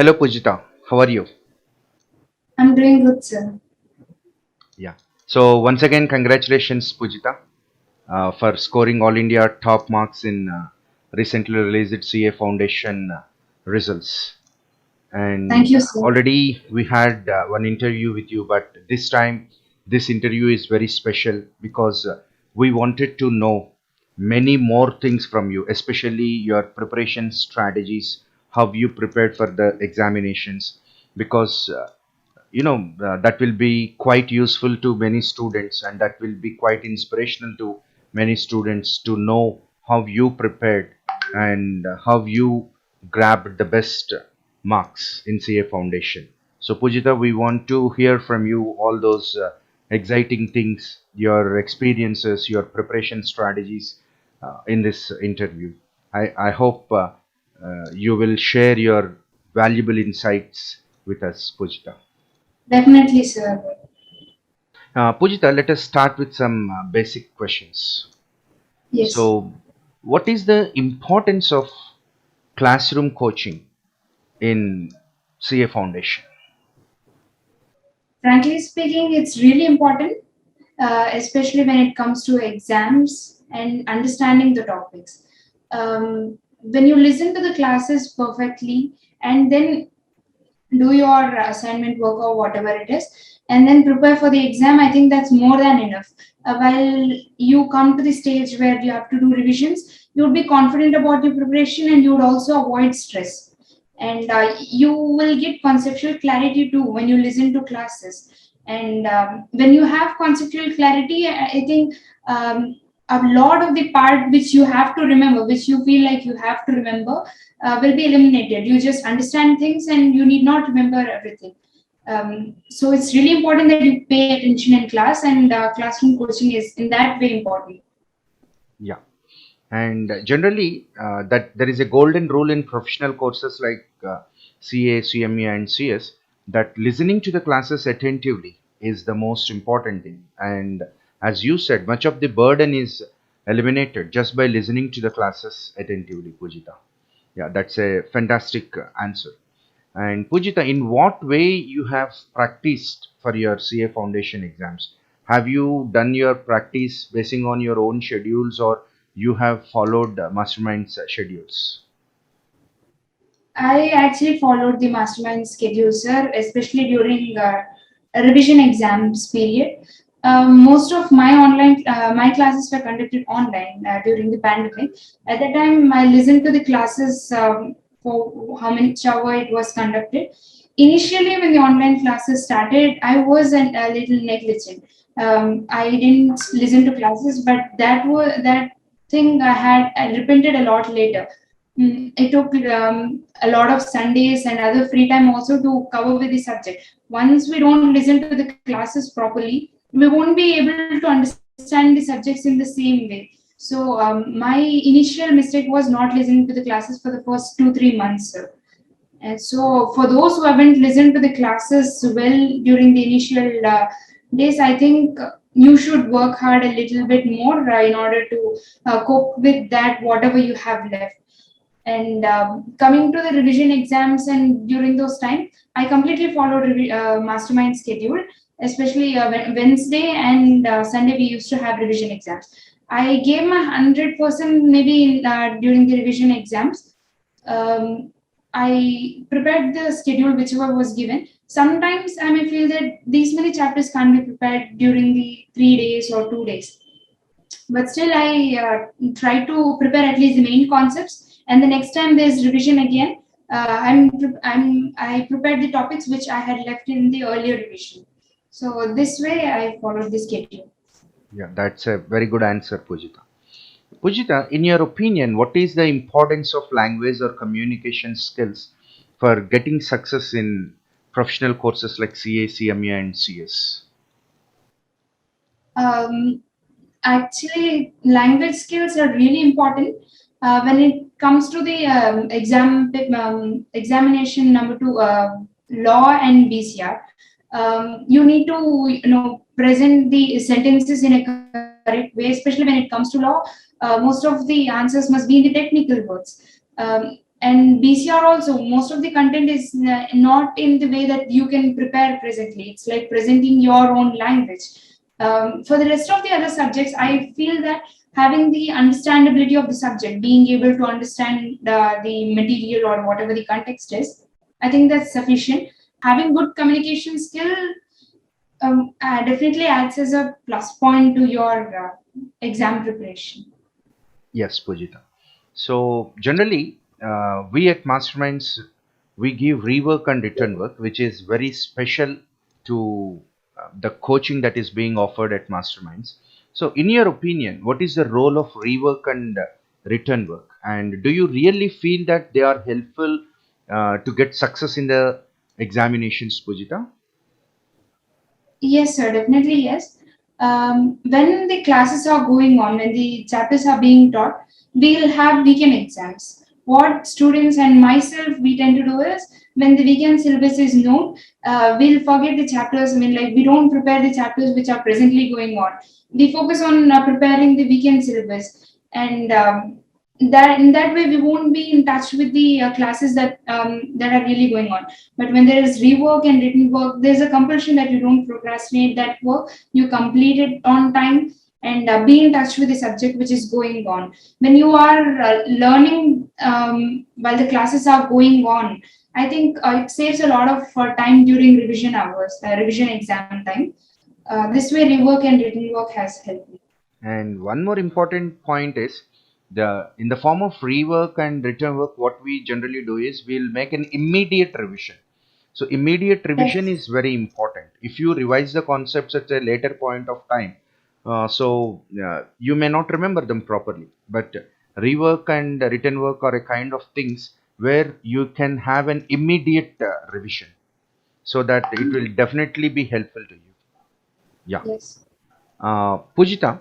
Hello, Pujita. How are you? I'm doing good, sir. Yeah. So once again, congratulations, Pujita, for scoring All India top marks in recently released CA Foundation results. Thank And you, sir. already we had one interview with you, but this time this interview is very special because we wanted to know many more things from you, especially your preparation strategies, how you prepared for the examinations, because that will be quite useful to many students, and that will be quite inspirational to many students to know how you prepared and how you grabbed the best marks in CA Foundation. So, Pujita, we want to hear from you all those exciting things, your experiences, your preparation strategies in this interview. I hope you will share your valuable insights with us, Pujita. Definitely, sir. Pujita, let us start with some basic questions. Yes. So, what is the importance of classroom coaching in CA Foundation? Frankly speaking, it's really important, especially when it comes to exams and understanding the topics. When you listen to the classes perfectly and then do your assignment work or whatever it is, and then prepare for the exam, I think that's more than enough. While you come to the stage where you have to do revisions, you would be confident about your preparation and you would also avoid stress. And you will get conceptual clarity too when you listen to classes. And when you have conceptual clarity, I think a lot of the part which you have to remember, which you feel like you have to remember, will be eliminated. You just understand things and you need not remember everything. So it's really important that you pay attention in class, and classroom coaching is in that way important. Yeah. And generally, that there is a golden rule in professional courses like CA, CME, and CS that listening to the classes attentively is the most important thing. And as you said, much of the burden is eliminated just by listening to the classes attentively, Pujita. Yeah, that's a fantastic answer. And Pujita, in what way you have practiced for your CA Foundation exams? Have you done your practice basing on your own schedules, or you have followed Mastermind's schedules? I actually followed the mastermind schedule, sir, especially during revision exams period. Most of my classes were conducted online during the pandemic. At that time, I listened to the classes for how many hour it was conducted. Initially, when the online classes started, I was a little negligent. I didn't listen to classes, but that thing I repented a lot later. It took a lot of Sundays and other free time also to cover with the subject. Once we don't listen to the classes properly, we won't be able to understand the subjects in the same way. So my initial mistake was not listening to the classes for the first 2 3 months. And so for those who haven't listened to the classes well during the initial days, I think you should work hard a little bit more in order to cope with that whatever you have left. And coming to the revision exams, and during those time, I completely followed mastermind schedule, especially Wednesday and Sunday we used to have revision exams. I gave my 100% maybe during the revision exams. um, I prepared the schedule whichever was given. Sometimes I may feel that these many chapters can't be prepared during the 3 days or 2 days, but still I try to prepare at least the main concepts, and the next time there's revision again, I prepared the topics which I had left in the earlier revision. So this way I followed the schedule. Yeah, that's a very good answer, Pujita. Pujita, in your opinion, what is the importance of language or communication skills for getting success in professional courses like CA, CME, and CS? um, Actually, language skills are really important when it comes to the examination number two, law and BCR. You need to present the sentences in a correct way, especially when it comes to law. Most of the answers must be in the technical words. And BCR also, most of the content is not in the way that you can prepare presently. It's like presenting your own language. For the rest of the other subjects, I feel that having the understandability of the subject, being able to understand the material or whatever the context is, I think that's sufficient. Having good communication skill definitely acts as a plus point to your exam preparation. Yes, Pujita. So generally, we at Masterminds, we give rework and return work, which is very special to the coaching that is being offered at Masterminds. So, in your opinion, what is the role of rework and return work? And do you really feel that they are helpful to get success in the examinations, Pujita? Yes, sir, definitely yes. When the classes are going on, when the chapters are being taught, we'll have weekend exams. What students and myself we tend to do is when the weekend syllabus is known, we'll forget the chapters. I mean, like we don't prepare the chapters which are presently going on. We focus on preparing the weekend syllabus, and that in that way we won't be in touch with the classes that are really going on. But when there is rework and written work, there's a compulsion that you don't procrastinate that work, you complete it on time, and be in touch with the subject which is going on. When you are learning while the classes are going on, I think it saves a lot of time during revision hours, revision exam time. This way, rework and written work has helped me. And one more important point is the in the form of rework and return work, what we generally do is we'll make an immediate revision. So immediate revision Yes. is very important. If you revise the concepts at a later point of time, you may not remember them properly. But rework and written work are a kind of things where you can have an immediate revision, so that it will definitely be helpful to you. Yeah. Yes. Pujita,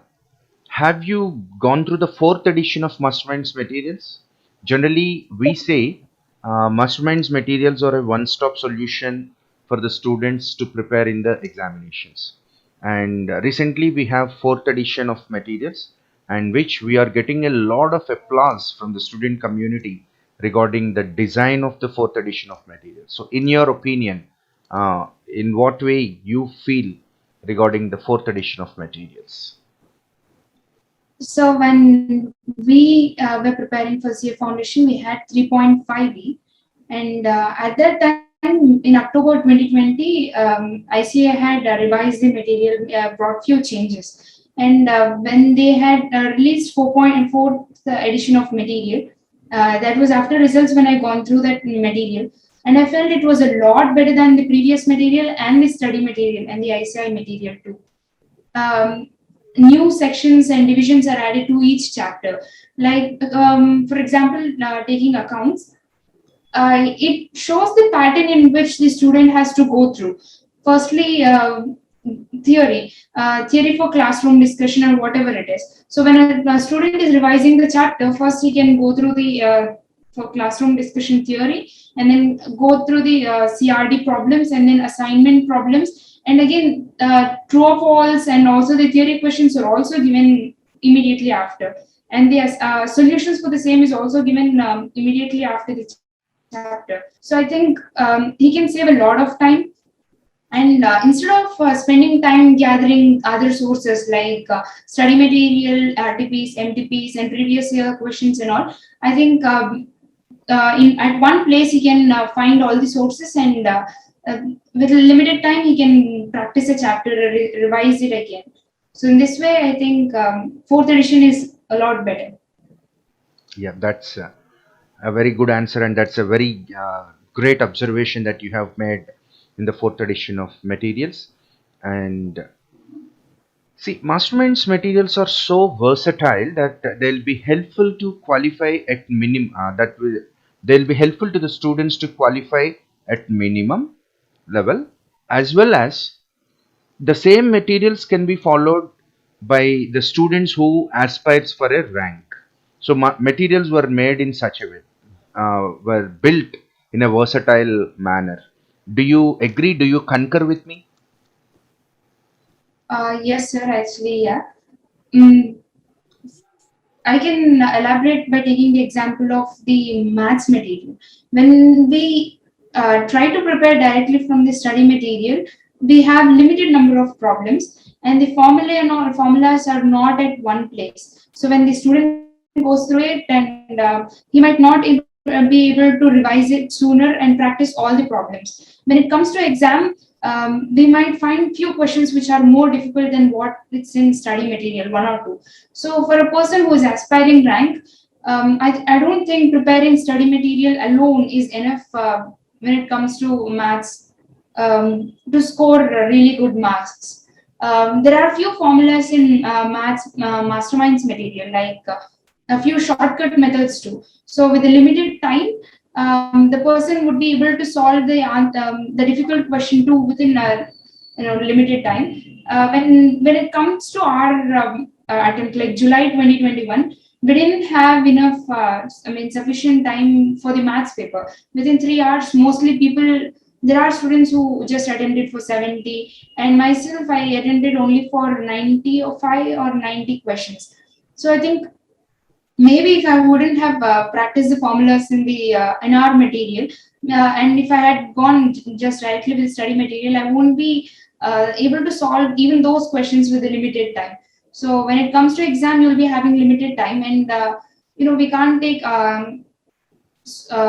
have you gone through the fourth edition of Masterminds materials? Generally, we say Masterminds materials are a one-stop solution for the students to prepare in the examinations. And recently, we have fourth edition of materials, and which we are getting a lot of applause from the student community regarding the design of the fourth edition of materials. So, in your opinion, in what way you feel regarding the fourth edition of materials? So when we were preparing for CA Foundation, we had 3.5E, and at that time in October 2020, ICA had revised the material, brought few changes, and when they had released 4.4 edition of material, that was after results when I gone through that material, and I felt it was a lot better than the previous material and the study material and the ICI material too. New sections and divisions are added to each chapter. Like, for example, taking accounts, it shows the pattern in which the student has to go through. Firstly, theory for classroom discussion or whatever it is. So when a student is revising the chapter, first he can go through the for classroom discussion theory, and then go through the CRD problems, and then assignment problems, and again true or false, and also the theory questions are also given immediately after, and the solutions for the same is also given immediately after the chapter. So I think he can save a lot of time, and instead of spending time gathering other sources like study material, RTPs, MTPs, and previous year questions and all, I think at one place he can find all the sources, and with limited time he can practice a chapter, revise it again. So in this way, I think fourth edition is a lot better. Yeah, that's a very good answer, and that's a very great observation that you have made in the fourth edition of materials. And see, Masterminds materials are so versatile that they'll be helpful to qualify at minimum. They'll be helpful to the students to qualify at minimum level, as well as the same materials can be followed by the students who aspires for a rank. So materials were made in such a way, were built in a versatile manner. Do you agree? Do you concur with me? Yes, sir. Actually, yeah. Mm, I can elaborate by taking the example of the maths material. When we try to prepare directly from the study material, we have limited number of problems, and the formula and all formulas are not at one place. So when the student goes through it, and he might not be able to revise it sooner and practice all the problems. When it comes to exam, we might find few questions which are more difficult than what it's in study material, one or two. So for a person who is aspiring rank, I don't think preparing study material alone is enough when it comes to maths to score really good marks. There are a few formulas in maths masterminds material, like a few shortcut methods too. So with a limited time, the person would be able to solve the difficult question too within a limited time. When it comes to our attempt, like July 2021, we didn't have enough sufficient time for the maths paper. Within 3 hours, mostly people, there are students who just attended for 70, and myself, I attended only for 95 or 90 questions. So I think maybe if I wouldn't have practiced the formulas in our material, and if I had gone just directly with study material, I won't be able to solve even those questions with a limited time. So when it comes to exam, you'll be having limited time, and we can't take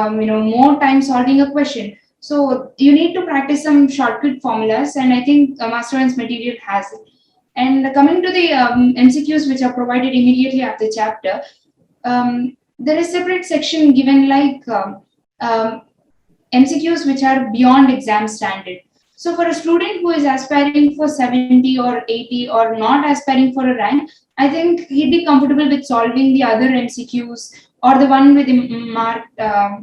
more time solving a question. So you need to practice some shortcut formulas, and I think Masterminds material has it. And coming to the MCQs which are provided immediately after chapter, there is separate section given like MCQs which are beyond exam standard. So for a student who is aspiring for 70 or 80 or not aspiring for a rank, I think he'd be comfortable with solving the other MCQs or the one with the marked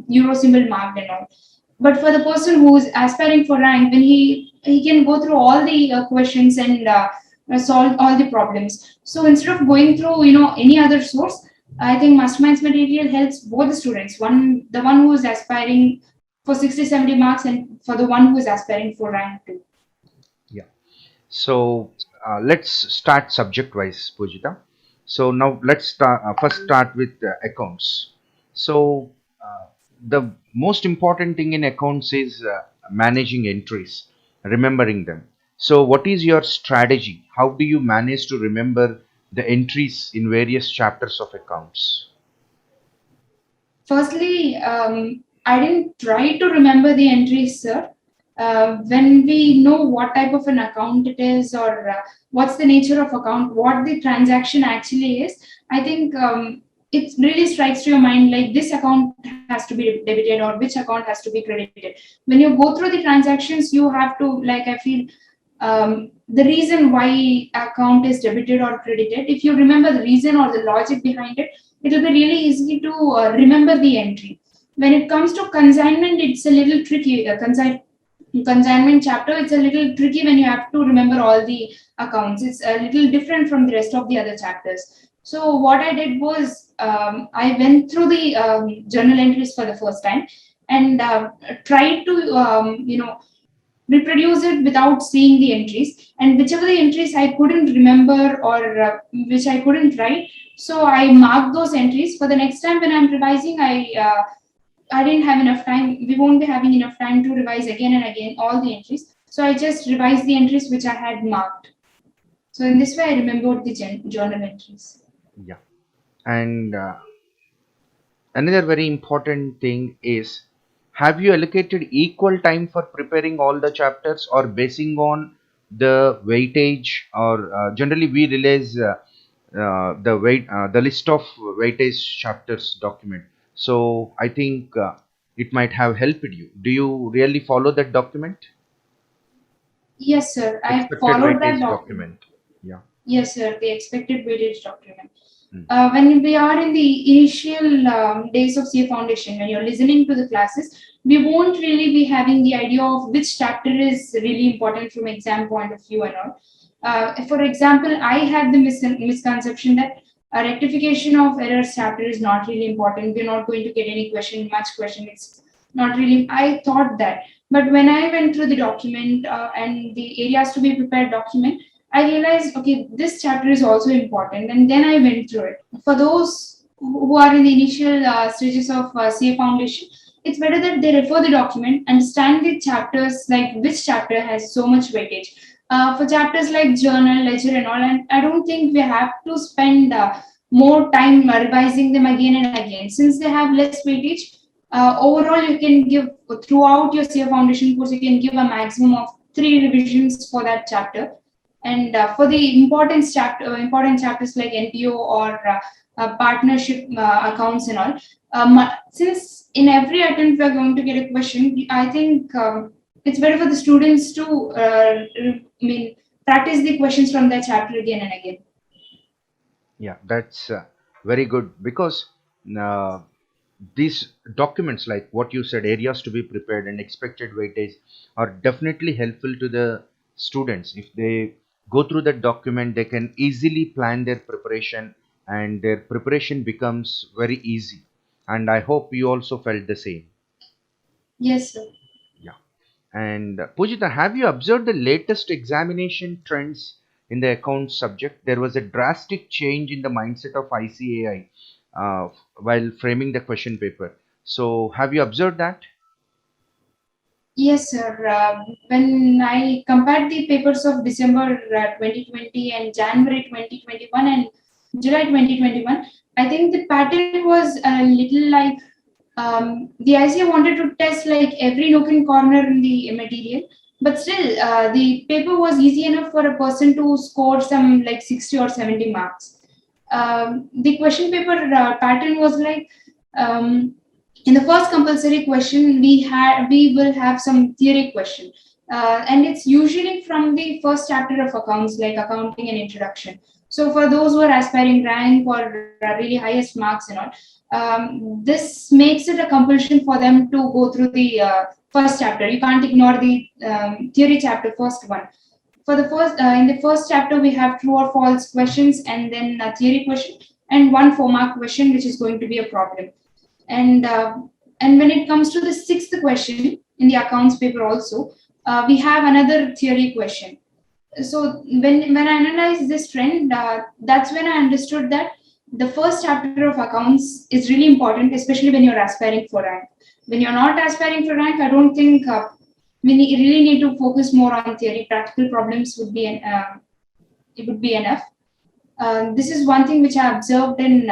euro symbol marked and all. But for the person who is aspiring for rank, then he can go through all the questions and solve all the problems. So instead of going through any other source, I think Masterminds material helps both the students, the one who is aspiring for 60, 70 marks, and for the one who is aspiring for rank 2. Yeah. So let's start subject wise, Pujita. So now let's first start with accounts. So the most important thing in accounts is managing entries, remembering them. So what is your strategy? How do you manage to remember the entries in various chapters of accounts? Firstly, I didn't try to remember the entries, sir. When we know what type of an account it is, or what's the nature of account, what the transaction actually is, I think it really strikes to your mind like this account has to be debited or which account has to be credited. When you go through the transactions, you have to, like, I feel the reason why account is debited or credited. If you remember the reason or the logic behind it, it will be really easy to remember the entry. When it comes to consignment, it's a little tricky. Consignment chapter, it's a little tricky when you have to remember all the accounts. It's a little different from the rest of the other chapters. So what I did was I went through the journal entries for the first time and tried to reproduce it without seeing the entries, and whichever the entries I couldn't remember or which I couldn't write, so I marked those entries. For the next time when I'm revising, I didn't have enough time. We won't be having enough time to revise again and again all the entries. So I just revised the entries which I had marked. So in this way, I remembered the journal entries. Yeah. And another very important thing is, have you allocated equal time for preparing all the chapters, or basing on the weightage, or generally we release the list of weightage chapters document. So I think it might have helped you. Do you really follow that document? Yes, sir. I Expected followed that weightage document. document. Yeah. Yes, sir. The expected weightage document. Mm. When we are in the initial days of CA Foundation, when you're listening to the classes, we won't really be having the idea of which chapter is really important from exam point of view and all. For example, I had the misconception that a rectification of errors chapter is not really important. We're not going to get any much question. It's not really. I thought that, but when I went through the document and the areas to be prepared document, I realized, okay, this chapter is also important, and then I went through it. For those who are in the initial stages of CA Foundation, it's better that they refer the document, understand the chapters, like which chapter has so much weightage. For chapters like journal, ledger, and all, and I don't think we have to spend more time revising them again and again, since they have less weightage. Overall, you can give throughout your CA Foundation course, you can give a maximum of 3 revisions for that chapter. And for the important chapters like NPO or partnership accounts and all, since in every attempt we're going to get a question, I think it's better for the students to practice the questions from that chapter again and again. Yeah, that's very good because uh, these documents, like what you said, areas to be prepared and expected weightage, are definitely helpful to the students. If they go through that document, they can easily plan their preparation, and their preparation becomes very easy. And I hope you also felt the same. Yes, sir. Yeah. And Pujita, have you observed the latest examination trends in the accounts subject? There was a drastic change in the mindset of ICAI while framing the question paper. So, have you observed that? Yes, sir. When I compared the papers of December 2020 and January 2021 and July 2021, I think the pattern was a little like the ICA wanted to test like every nook and corner in the material, but still, the paper was easy enough for a person to score some like 60 or 70 marks. The question paper pattern was like, um, in the first compulsory question we will have some theory question, and it's usually from the first chapter of accounts like accounting and introduction. So for those who are aspiring rank or really highest marks and all, this makes it a compulsion for them to go through the first chapter. You can't ignore the theory chapter first one. For the first in the first chapter we have true or false questions, and then a theory question, and one 4 mark question which is going to be a problem. And uh, and when it comes to the sixth question in the accounts paper also, we have another theory question. So when I analyzed this trend, that's when I understood that the first chapter of accounts is really important, especially when you're aspiring for rank. When you're not aspiring for rank, I don't think really need to focus more on theory. Practical problems would be it would be enough. This is one thing which I observed in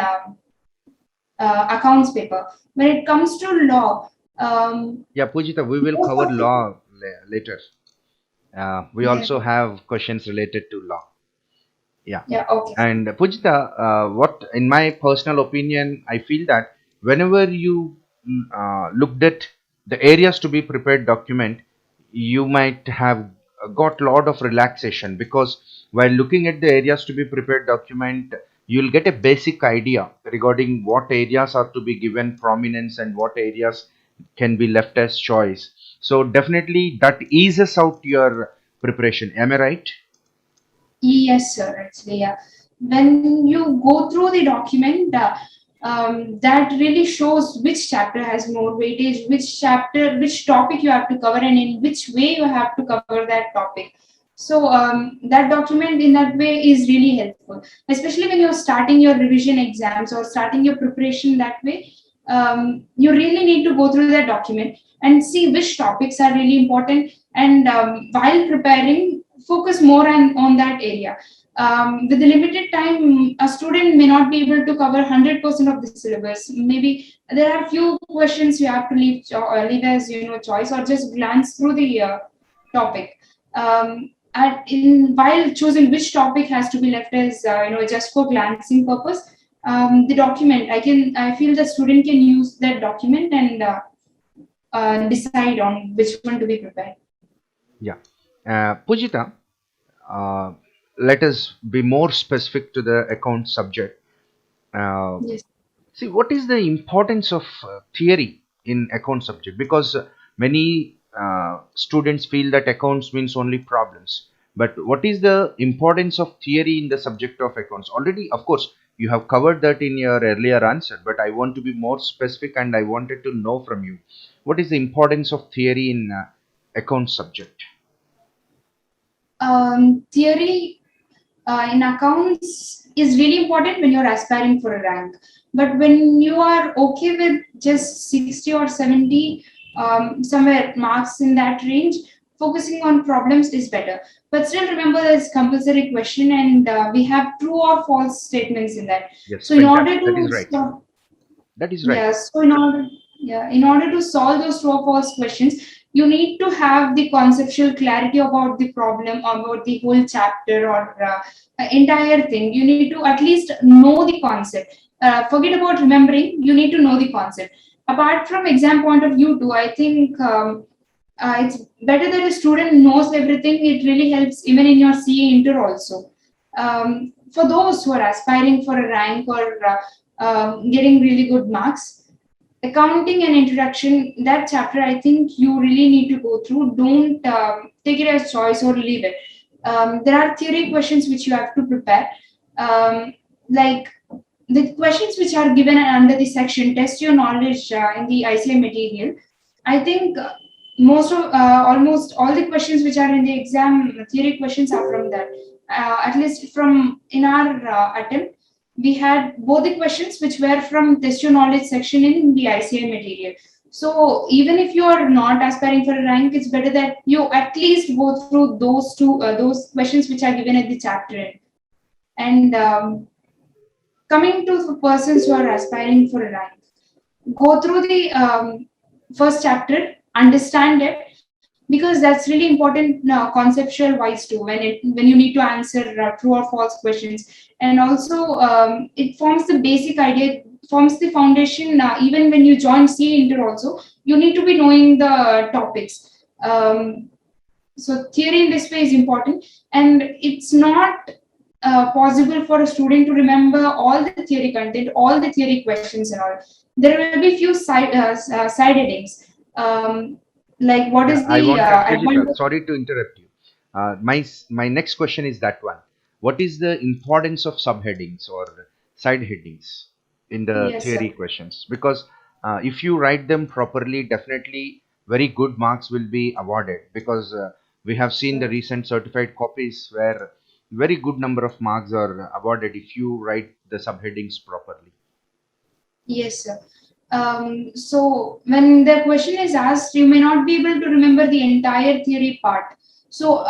accounts paper. When it comes to law, Yeah, Pujita, we will most cover of the law later. We yeah, also have questions related to law. Yeah. yeah, okay. And Pujita, what in my personal opinion, I feel that whenever you looked at the areas to be prepared document, you might have got lot of relaxation, because while looking at the areas to be prepared document, you'll get a basic idea regarding what areas are to be given prominence and what areas can be left as choice. So definitely that eases out your preparation. Am I right? Yes, sir. Actually, yeah. When you go through the document, that really shows which chapter has more weightage, which chapter, which topic you have to cover, and in which way you have to cover that topic. So that document in that way is really helpful, especially when you're starting your revision exams or starting your preparation that way. You really need to go through that document and see which topics are really important, and while preparing, focus more on that area. With the limited time, a student may not be able to cover 100% of the syllabus. Maybe there are few questions you have to leave as choice, or just glance through the topic. While choosing which topic has to be left as just for glancing purpose, the document, I feel the student can use that document and decide on which one to be prepared. Yeah. Pujita, uh, let us be more specific to the account subject. Uh, Yes. See, what is the importance of theory in account subject? Because many students feel that accounts means only problems. But what is the importance of theory in the subject of accounts? Already, of course, you have covered that in your earlier answer, but I want to be more specific, and I wanted to know from you, what is the importance of theory in account subject? Theory. in accounts is really important when you're aspiring for a rank. But when you are okay with just 60 or 70, somewhere marks in that range, focusing on problems is better. But still remember there's compulsory question, and we have true or false statements in that. Yes, So in order fantastic. That to is right. That is right. Yes, so in order to solve those true or false questions, you need to have the conceptual clarity about the problem, about the whole chapter or entire thing. You need to at least know the concept. Forget about remembering. You need to know the concept. Apart from exam point of view, too, I think it's better that a student knows everything. It really helps even in your CA inter also. For those who are aspiring for a rank or getting really good marks, accounting and introduction, that chapter I think you really need to go through. Don't take it as choice or leave it. There are theory questions which you have to prepare. Like the questions which are given under the section test your knowledge in the ICA material. I think most of almost all the questions which are in the exam theory questions are from that. At least from in our attempt, we had both the questions which were from test your knowledge section in the ICA material. So even if you are not aspiring for a rank, it's better that you at least go through those questions which are given at the chapter end. And coming to the persons who are aspiring for a rank, go through the first chapter, understand it, because that's really important conceptual wise too. When you need to answer true or false questions, and also it forms the basic idea, forms the foundation. Even when you join CA Inter, also you need to be knowing the topics. So theory in this way is important, and it's not possible for a student to remember all the theory content, all the theory questions and all. There will be few side headings. Like what Yeah, is I the wanted, Pujita, advantage? sorry to interrupt you. My next question is that one. What is the importance of subheadings or side headings in the Yes, theory sir. questions? Because if you write them properly, definitely very good marks will be awarded. Because we have seen the Sir. recent certified copies where very good number of marks are awarded if you write the subheadings properly. Yes, sir. So when the question is asked, you may not be able to remember the entire theory part. So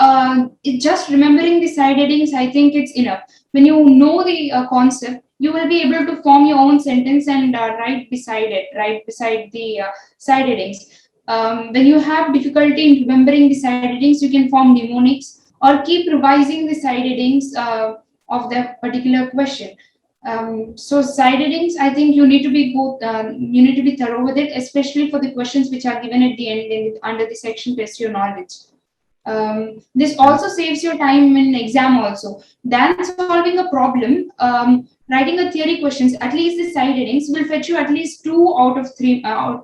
just remembering the side headings, I think it's enough. When you know the concept, you will be able to form your own sentence and write beside it, right beside the side headings. When you have difficulty in remembering the side headings, you can form mnemonics or keep revising the side headings of the particular question. So side headings, I think you need to be both. You need to be thorough with it, especially for the questions which are given at the end under the section test your knowledge. This And also saves your time in exam also. Than solving a problem, writing a theory questions, at least the side headings will fetch you at least 2 out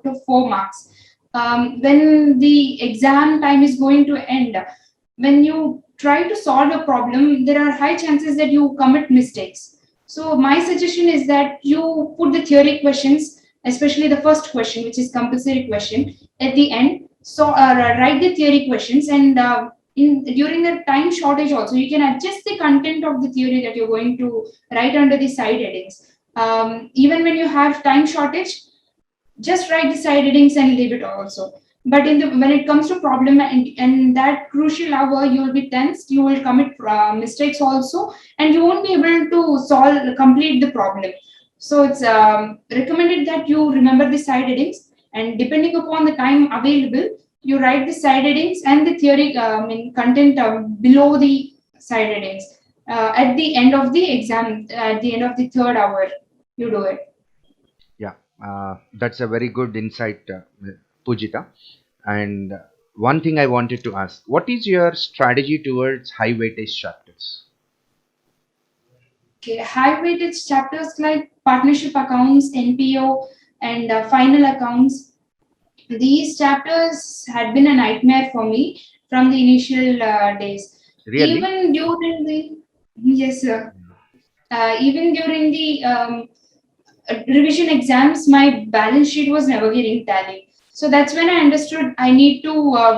of 4 marks. When the exam time is going to end, when you try to solve a problem, there are high chances that you commit mistakes. So my suggestion is that you put the theory questions, especially the first question, which is compulsory question, at the end. So write the theory questions, and in during the time shortage also, you can adjust the content of the theory that you're going to write under the side headings. Even when you have time shortage, just write the side headings and leave it also. But in the when it comes to problem and that crucial hour, you will be tensed, you will commit mistakes also, and you won't be able to complete the problem. So it's recommended that you remember the side headings, and depending upon the time available, you write the side headings and the theory content below the side headings. At the end of the exam, at the end of the third hour, you do it. yeah, that's a very good insight, Pujita. And one thing I wanted to ask, what is your strategy towards high weightage chapters? Okay, high weightage chapters like partnership accounts, NPO, and final accounts. These chapters had been a nightmare for me from the initial days. Really? Even during the Yes, sir. Even during the revision exams, my balance sheet was never getting tallied. So that's when I understood I need to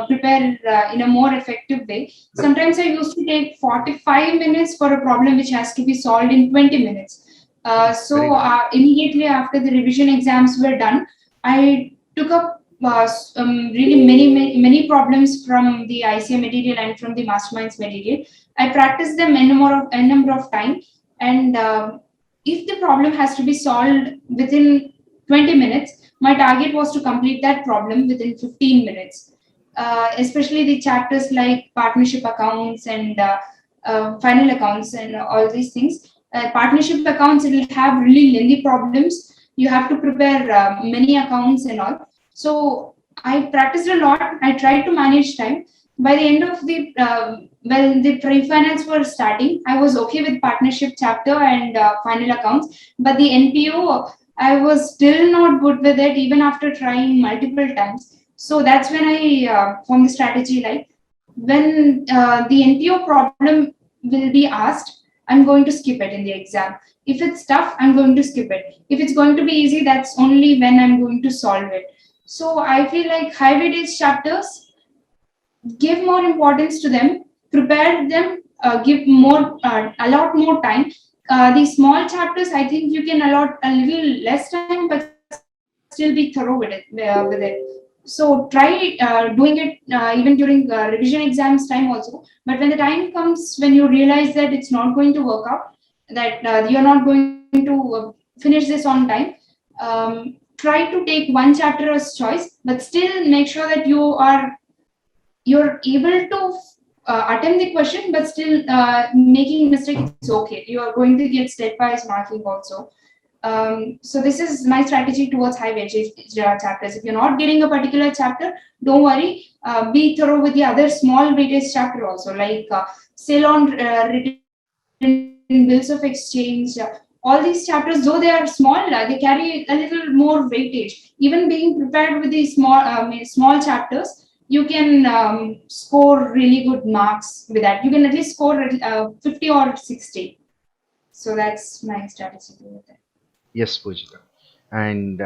prepare in a more effective way. Sometimes I used to take 45 minutes for a problem which has to be solved in 20 minutes. Very So good. immediately after the revision exams were done, I took up really many problems from the ICA material and from the masterminds material. I practiced them a number of time, and if the problem has to be solved within 20 minutes, my target was to complete that problem within 15 minutes. Especially the chapters like partnership accounts and final accounts and all these things. Partnership accounts, it will have really lengthy problems. You have to prepare many accounts and all. So I practiced a lot. I tried to manage time. By the end of the when the pre-finals were starting, I was okay with partnership chapter and final accounts, but the NPO, I was still not good with it even after trying multiple times. So that's when I formed the strategy, like when the NPO problem will be asked, I'm going to skip it in the exam. If it's tough, I'm going to skip it. If it's going to be easy, that's only when I'm going to solve it. So I feel like high weightage chapters, give more importance to them, prepare them, give more, a lot more time. The small chapters, I think you can allot a little less time, but still be thorough with it. So try doing it even during revision exams time also. But when the time comes when you realize that it's not going to work out, that you're not going to finish this on time, try to take one chapter as choice, but still make sure that you're able to attempt the question, but still making mistake is okay. You are going to get step-wise marking also. So this is my strategy towards high weightage chapters. If you're not getting a particular chapter, don't worry. Be thorough with the other small weightage chapter also, like sale on written bills of exchange. All these chapters, though they are small, they carry a little more weightage. Even being prepared with these small chapters, you can score really good marks with that. You can at least score 50 or 60. So that's my strategy with that. Yes, Pujita. And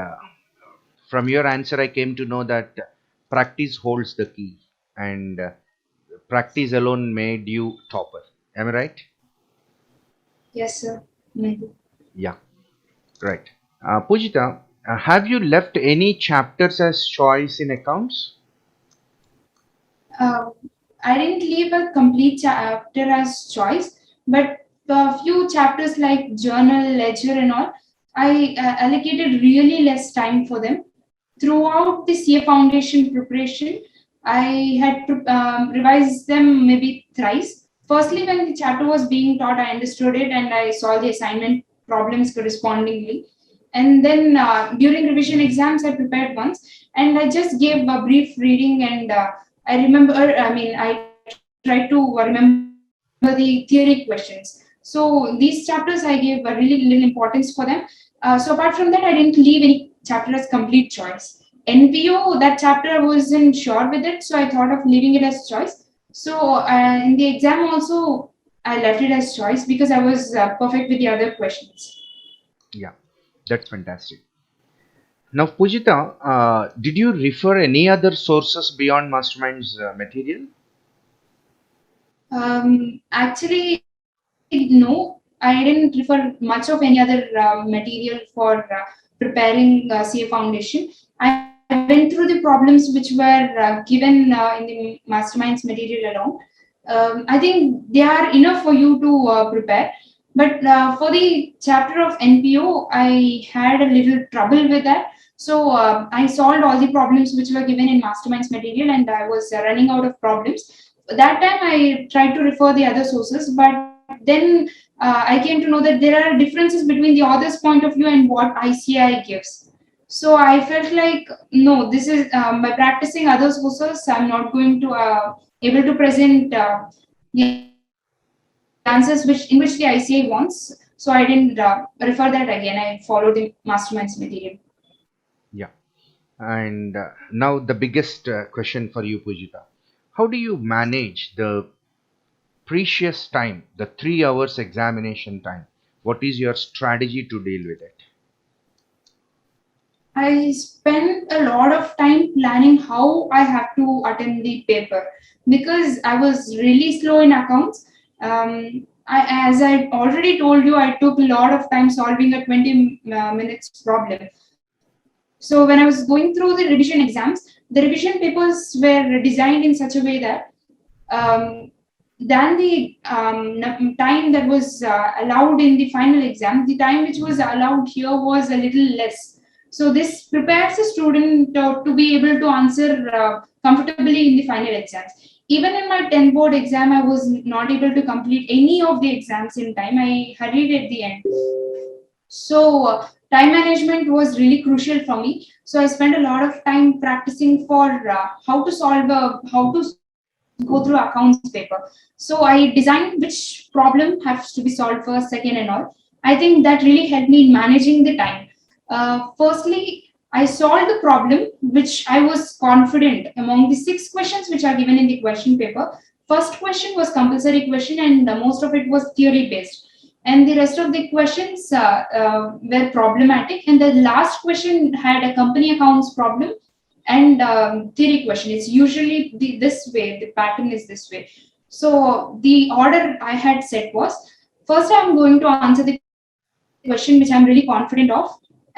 from your answer, I came to know that practice holds the key, and practice alone made you topper. Am I right? Yes, sir. Maybe. Yeah, right. Pujita, have you left any chapters as choice in accounts? Uh, I didn't leave a complete chapter as choice, but a few chapters like journal, ledger, and all, I allocated really less time for them. Throughout the CA Foundation preparation, I had revised them maybe thrice. Firstly, when the chapter was being taught, I understood it and I saw the assignment problems correspondingly. And then during revision exams, I prepared once and I just gave a brief reading and I remember, I tried to remember the theory questions. So these chapters I gave a really little importance for them. So apart from that, I didn't leave any chapter as complete choice. NPO, that chapter I wasn't sure with it, so I thought of leaving it as choice. So in the exam also, I left it as choice because I was perfect with the other questions. Yeah, that's fantastic. Now, Pujita, did you refer any other sources beyond Mastermind's material? Actually, no, I didn't refer much of any other material for preparing CA Foundation. I went through the problems which were given in the Masterminds material alone. I think they are enough for you to prepare. But for the chapter of NPO, I had a little trouble with that. So I solved all the problems which were given in Masterminds material, and I was running out of problems. That time I tried to refer the other sources, but then I came to know that there are differences between the author's point of view and what ICI gives. So I felt like no, this is by practicing other sources, I'm not going to able to present the answers which in which the ICI wants. So I didn't refer that again. I followed the masterminds material. Yeah. And now the biggest question for you, Pujita. How do you manage the precious time, the 3 hours examination time? What is your strategy to deal with it? I spent a lot of time planning how I have to attend the paper because I was really slow in accounts. As I already told you, I took a lot of time solving a 20 minutes problem. So when I was going through the revision exams, the revision papers were designed in such a way that um, than the time that was allowed in the final exam, the time which was allowed here was a little less. So this prepares a student to be able to answer comfortably in the final exams. Even in my 10 board exam, I was not able to complete any of the exams in time. I hurried at the end. So time management was really crucial for me. So I spent a lot of time practicing for how to go through accounts paper. So I designed which problem has to be solved first, second, and all. I think that really helped me in managing the time. Firstly, I solved the problem which I was confident among the 6 questions which are given in the question paper. First question was compulsory question, and most of it was theory based, and the rest of the questions were problematic. And the last question had a company accounts problem and theory question. It's usually this way, the pattern is this way. So the order I had set was, first I'm going to answer the question which I'm really confident of,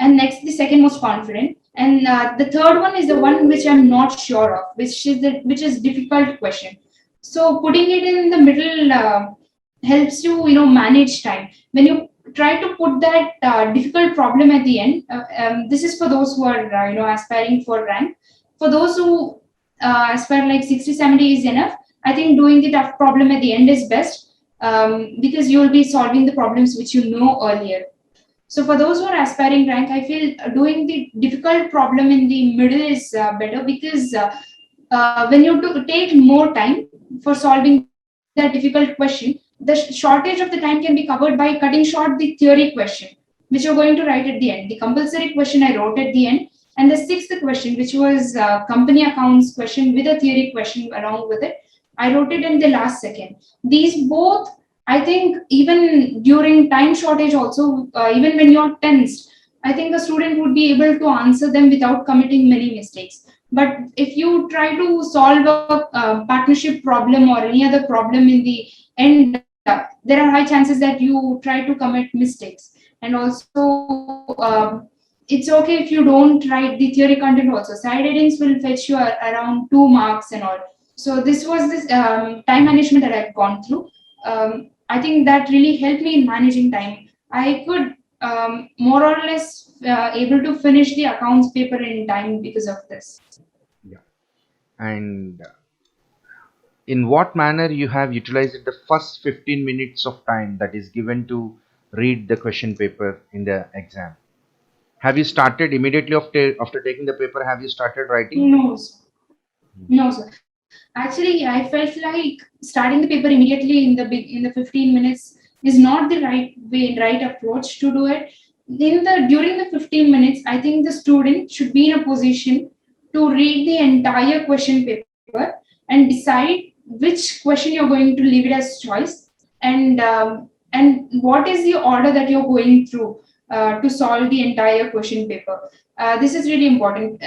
and next the second most confident, and the third one is the one which I'm not sure of, which is difficult question. So putting it in the middle helps you manage time. When you try to put that difficult problem at the end, this is for those who are aspiring for rank. For those who aspire like 60 70 is enough. I think doing the tough problem at the end is best, because you will be solving the problems which you know earlier. So for those who are aspiring rank, I feel doing the difficult problem in the middle is better, because when you take more time for solving that difficult question, the shortage of the time can be covered by cutting short the theory question, which you're going to write at the end. The compulsory question I wrote at the end, and the sixth question, which was company accounts question with a theory question along with it, I wrote it in the last second. These both, I think, even during time shortage, also, even when you're tensed, I think a student would be able to answer them without committing many mistakes. But if you try to solve a partnership problem or any other problem in the end, there are high chances that you try to commit mistakes. And also, it's okay if you don't write the theory content also. Side headings will fetch you around 2 marks and all. So this was this time management that I've gone through. I think that really helped me in managing time. I could more or less able to finish the accounts paper in time because of this. Yeah. And in what manner you have utilized the first 15 minutes of time that is given to read the question paper in the exam? Have you started immediately after taking the paper? Have you started writing? No, sir. No, sir. Actually, I felt like starting the paper immediately in the 15 minutes is not the right way, right approach to do it. In the During the 15 minutes, I think the student should be in a position to read the entire question paper and decide which question you're going to leave it as choice, and what is the order that you're going through to solve the entire question paper. This is really important.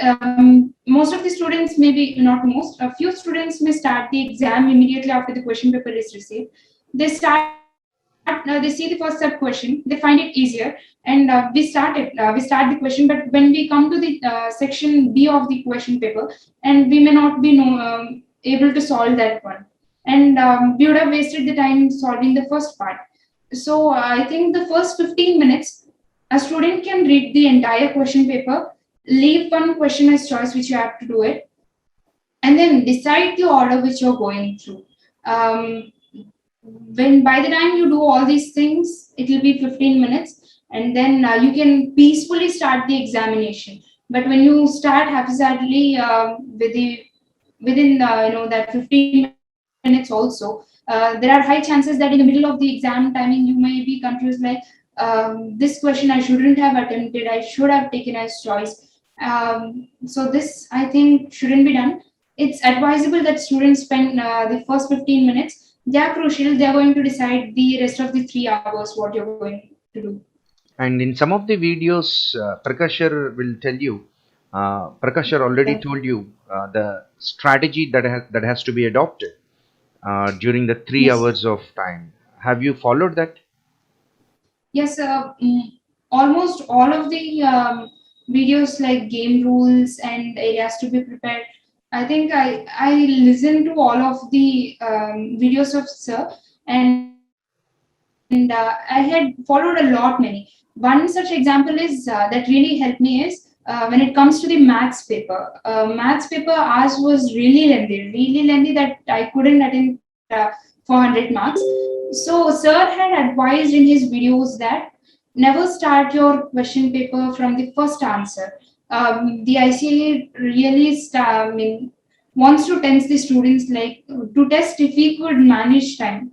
Most of the students, maybe not most, a few students may start the exam immediately after the question paper is received. They see the first sub question, they find it easier, and we start the question. But when we come to the section B of the question paper, and we may not be able to solve that one, and we would have wasted the time solving the first part. So I think the first 15 minutes, a student can read the entire question paper, leave one question as choice, which you have to do it, and then decide the order which you're going through. Um, when by the time you do all these things, it will be 15 minutes, and then you can peacefully start the examination. But when you start haphazardly within that 15 minutes also, there are high chances that in the middle of the exam timing you may be confused, like this question I shouldn't have attempted, I should have taken as choice. So this, I think, shouldn't be done. It's advisable that students spend the first 15 minutes. They are crucial. They are going to decide the rest of the 3 hours what you're going to do. And in some of the videos, Prakashar will tell you, Prakashar already told you the strategy that has to be adopted during the three Yes. hours of time. Have you followed that? Yes, almost all of the videos like game rules and areas to be prepared. I think I listened to all of the videos of Sir, and I had followed a lot many. One such example is that really helped me is when it comes to the maths paper. Maths paper ours was really lengthy that I couldn't attend 400 marks. So Sir had advised in his videos that never start your question paper from the first answer. The ICA really wants to test the students like to test if we could manage time.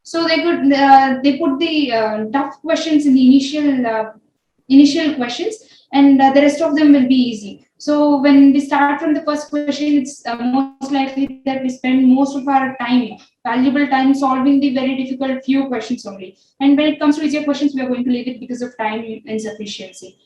So they put the tough questions in the initial questions, and the rest of them will be easy. So when we start from the first question, it's most likely that we spend most of our time, valuable time, solving the very difficult few questions only. And when it comes to easier questions, we are going to leave it because of time insufficiency.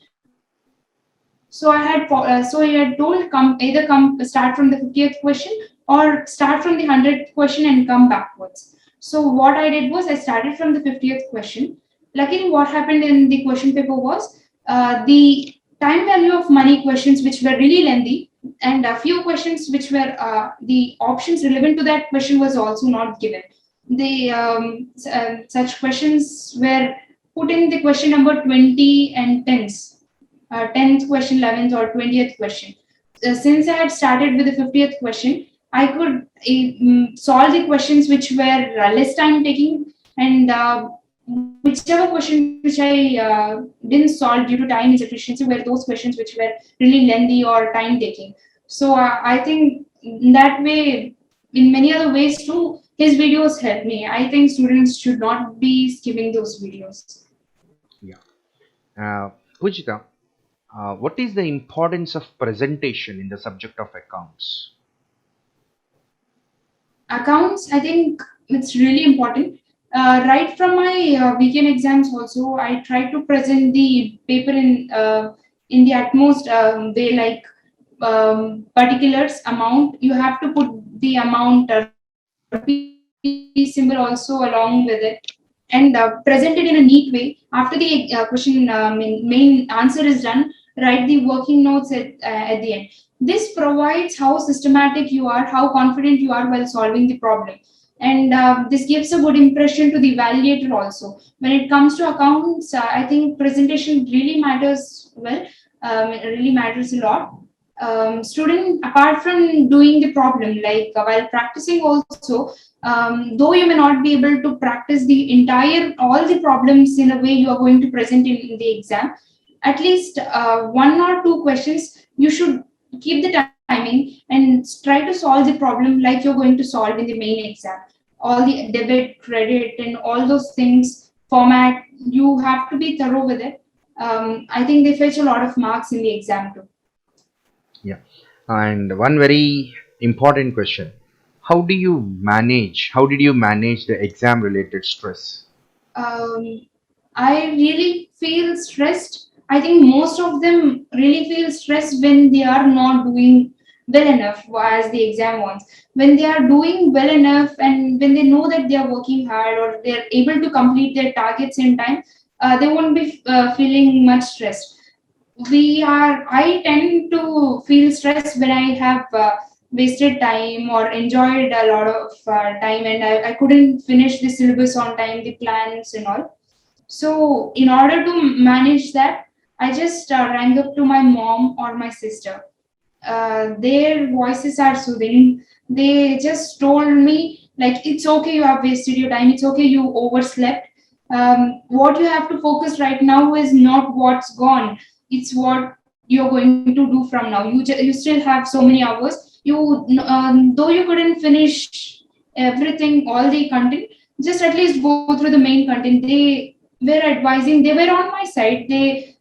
So I had told come start from the 50th question or start from the 100th question and come backwards. So what I did was I started from the 50th question. Luckily, what happened in the question paper was the time value of money questions, which were really lengthy, and a few questions which were the options relevant to that question was also not given. The such questions were put in the question number 20 and tens, 10th question, 11th, or 20th question. Since I had started with the 50th question, I could solve the questions which were less time taking, and whichever questions which I didn't solve due to time insufficiency were those questions which were really lengthy or time taking. So I think in that way, in many other ways too, his videos help me. I think students should not be skipping those videos. Yeah. Pujita, what is the importance of presentation in the subject of accounts? Accounts, I think it's really important. Right from my weekend exams also, I try to present the paper in the utmost way, like particulars, amount. You have to put the amount rupee symbol also along with it, and present it in a neat way. After the question main answer is done, write the working notes at the end. This provides how systematic you are, how confident you are while solving the problem. And this gives a good impression to the evaluator also. When it comes to accounts, I think presentation really matters well, it really matters a lot. Student, apart from doing the problem, like while practicing also, though you may not be able to practice the entire all the problems in a way you are going to present in the exam, at least one or two questions you should keep the timing and try to solve the problem like you're going to solve in the main exam. All the debit, credit, and all those things, format, you have to be thorough with it. I think they fetch a lot of marks in the exam too. Yeah. And one very important question. How did you manage the exam related stress? um, I really feel stressed. I think most of them really feel stressed when they are not doing well enough as the exam wants. When they are doing well enough and when they know that they are working hard or they are able to complete their targets in time, they won't be feeling much stressed. I tend to feel stressed when I have wasted time or enjoyed a lot of time, and I couldn't finish the syllabus on time, the plans and all. So, in order to manage that, I just rang up to my mom or my sister. Their voices are soothing. They just told me, like, it's okay, you have wasted your time, it's okay, you overslept. What you have to focus right now is not what's gone, it's what you're going to do from now. You still have so many hours. Though you couldn't finish everything, all the content, just at least go through the main content. They were advising, they were on my side. They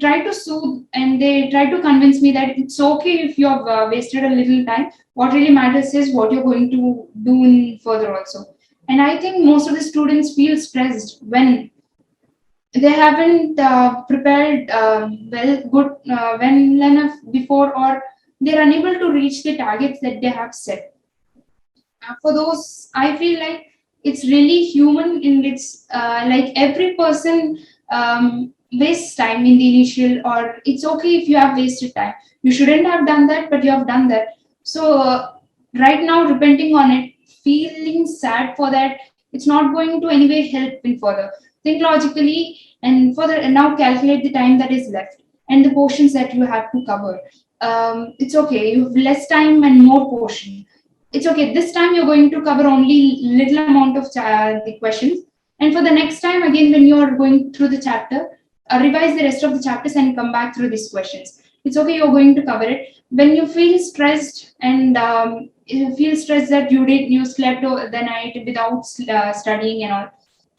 try to soothe and they try to convince me that it's okay if you have wasted a little time. What really matters is what you're going to do in further also. And I think most of the students feel stressed when they haven't prepared well enough before, or they're unable to reach the targets that they have set. For those, I feel like it's really human in its like every person wastes time in the initial, or it's okay if you have wasted time. You shouldn't have done that, but you have done that. So right now, repenting on it, feeling sad for that, it's not going to anyway help in further. Think logically and further, and now calculate the time that is left and the portions that you have to cover. It's okay. You have less time and more portion. It's okay. This time you're going to cover only little amount of the questions, and for the next time again when you're going through the chapter, revise the rest of the chapters and come back through these questions. It's okay. You're going to cover it. When you feel stressed and you feel stressed that you slept the night without studying and all,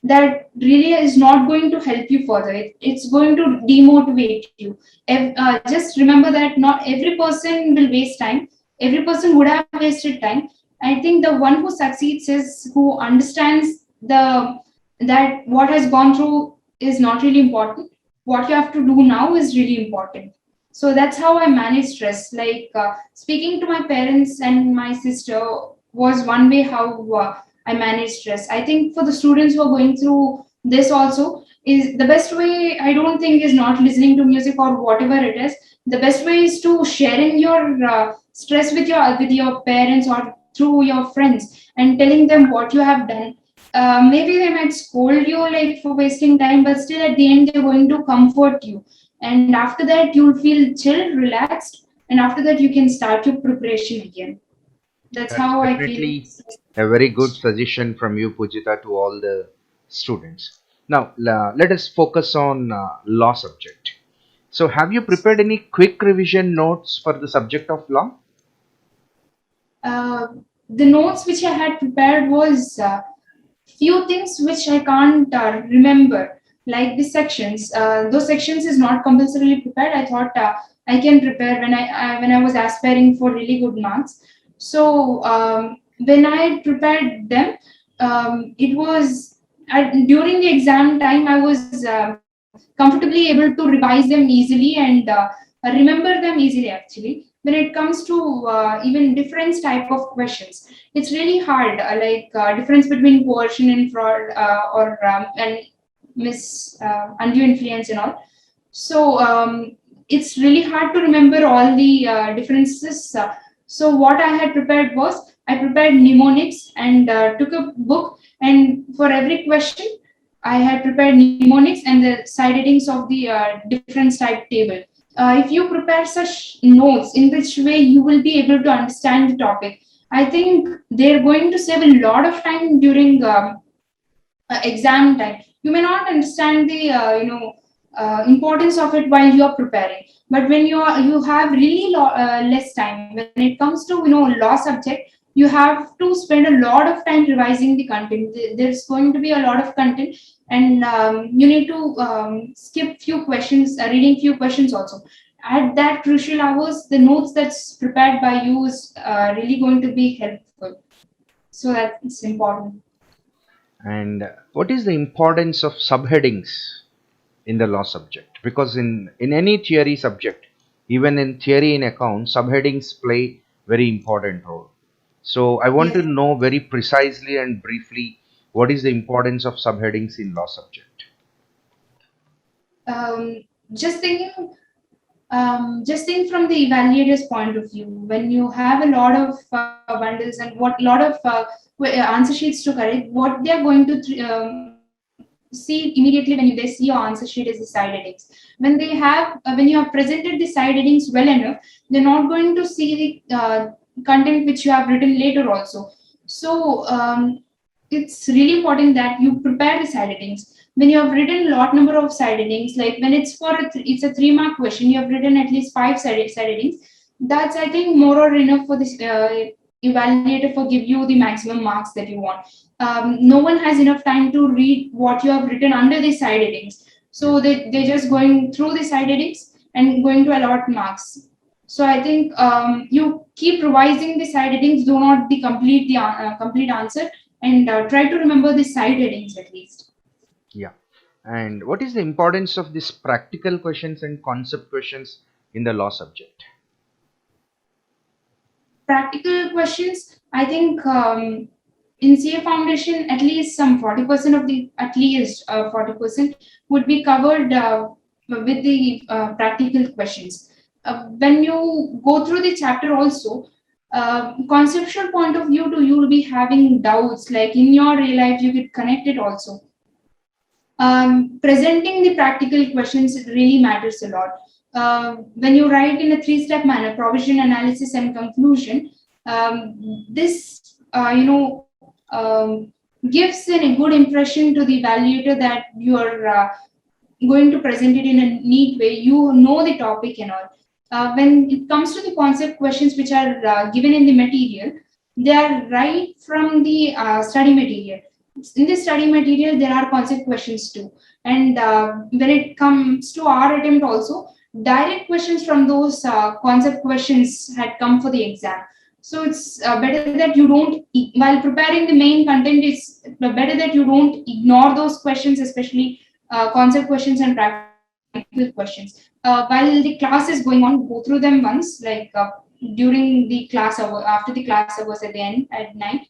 that really is not going to help you further. It's going to demotivate you. Just remember that not every person will waste time. Every person would have wasted time. I think the one who succeeds is who understands that what has gone through is not really important. What you have to do now is really important. So that's how I manage stress. Like speaking to my parents and my sister was one way how I manage stress. I think for the students who are going through this also, is the best way. I don't think is not listening to music or whatever it is. The best way is to sharing your stress with your parents or through your friends and telling them what you have done. Maybe they might scold you like for wasting time, but still at the end they're going to comfort you. And after that you'll feel chill, relaxed, and after that you can start your preparation again. That's That's how I feel. definitely a very good suggestion from you, Pujita, to all the students. Now, let us focus on law subject. So, have you prepared any quick revision notes for the subject of law? Uh, the notes which I had prepared was few things which I can't remember, like the sections. Those sections is not compulsorily prepared. I thought I can prepare when I was aspiring for really good marks. So when I prepared them, it was during the exam time I was comfortably able to revise them easily and remember them easily. Actually, when it comes to even different type of questions, it's really hard, difference between coercion and fraud, or and undue influence and all. So it's really hard to remember all the differences. So what I had prepared was I prepared mnemonics and took a book, and for every question I had prepared mnemonics and the side headings of the different type table. If you prepare such notes, in which way you will be able to understand the topic, I think they're going to save a lot of time during exam time. You may not understand the importance of it while you are preparing, but when you have really less time when it comes to law subject, you have to spend a lot of time revising the content. There's going to be a lot of content, and you need to skip few questions, reading few questions also. At that crucial hours, the notes that's prepared by you is really going to be helpful. So that's important. And what is the importance of subheadings in the law subject? Because in any theory subject, even in theory in account, subheadings play very important role. So, I want to Yes. know very precisely and briefly what is the importance of subheadings in law subject. um, just thinking just think from the evaluator's point of view. When you have a lot of bundles and what lot of answer sheets to correct, what they are going to see immediately when they see your answer sheet is the side headings. When you have presented the side headings well enough, they're not going to see the content which you have written later also. So it's really important that you prepare the side headings. When you have written a lot number of side headings, like when it's a 3 mark question, you have written at least side headings. That's, I think, more or enough for this evaluator for give you the maximum marks that you want. No one has enough time to read what you have written under the side headings, Yeah. so they're just going through the side headings and going to allot marks. So I think you keep revising the side headings. Do not the complete answer, and try to remember the side headings at least. Yeah. And what is the importance of this practical questions and concept questions in the law subject? Practical questions, I think in CA Foundation, at least some 40% of the, at least 40% would be covered with the practical questions. When you go through the chapter also, conceptual point of view to you will be having doubts, like in your real life, you could connect it also. Presenting the practical questions really matters a lot. When you write in a three-step manner, provision, analysis, and conclusion, this gives a good impression to the evaluator that you are going to present it in a neat way. You know the topic and all. When it comes to the concept questions which are given in the material, they are right from the study material. In the study material, there are concept questions too. And when it comes to our attempt also, direct questions from those concept questions had come for the exam. So it's better that you don't, while preparing the main content, it's better that you don't ignore those questions, especially concept questions and practical questions. While the class is going on, go through them once, like during the class hour, after the class hours at the end at night,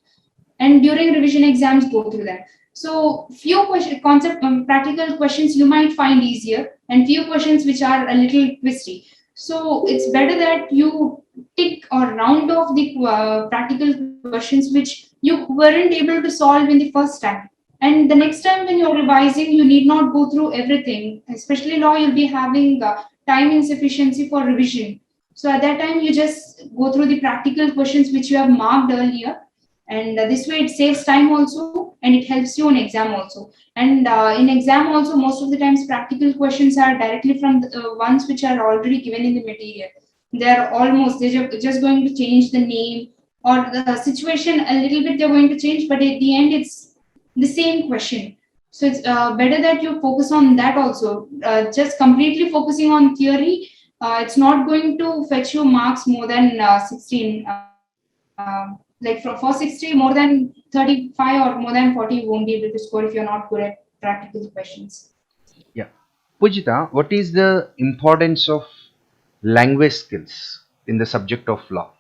and during revision exams, go through them. So few question, concept practical questions you might find easier, and few questions which are a little twisty. So it's better that you tick or round off the practical questions which you weren't able to solve in the first time. And the next time when you're revising, you need not go through everything. Especially law, you'll be having time insufficiency for revision. So at that time, you just go through the practical questions which you have marked earlier, and this way it saves time also, and it helps you in exam also. And in exam also, most of the times practical questions are directly from the ones which are already given in the material. They're almost, just going to change the name or the situation a little bit, they're going to change, but at the end it's the same question. So it's better that you focus on that also. Just completely focusing on theory, it's not going to fetch you marks more than 16. Like for 60, more than 35 or more than 40, you won't be able to score if you're not good at practical questions. Yeah. Pujita, what is the importance of language skills in the subject of law?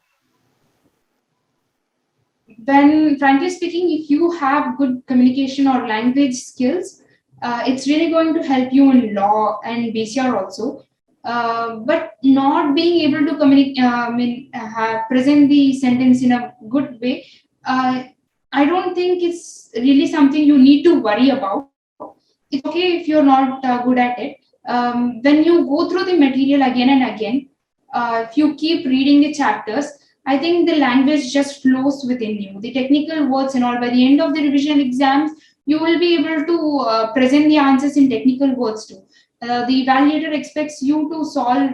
When, frankly speaking, if you have good communication or language skills, it's really going to help you in law and BCR also. But not being able to communicate, present the sentence in a good way, uh, I don't think it's really something you need to worry about. It's okay if you're not good at it. When you go through the material again and again, if you keep reading the chapters, I think the language just flows within you. The technical words and all, by the end of the revision exams, you will be able to present the answers in technical words too. The evaluator expects you to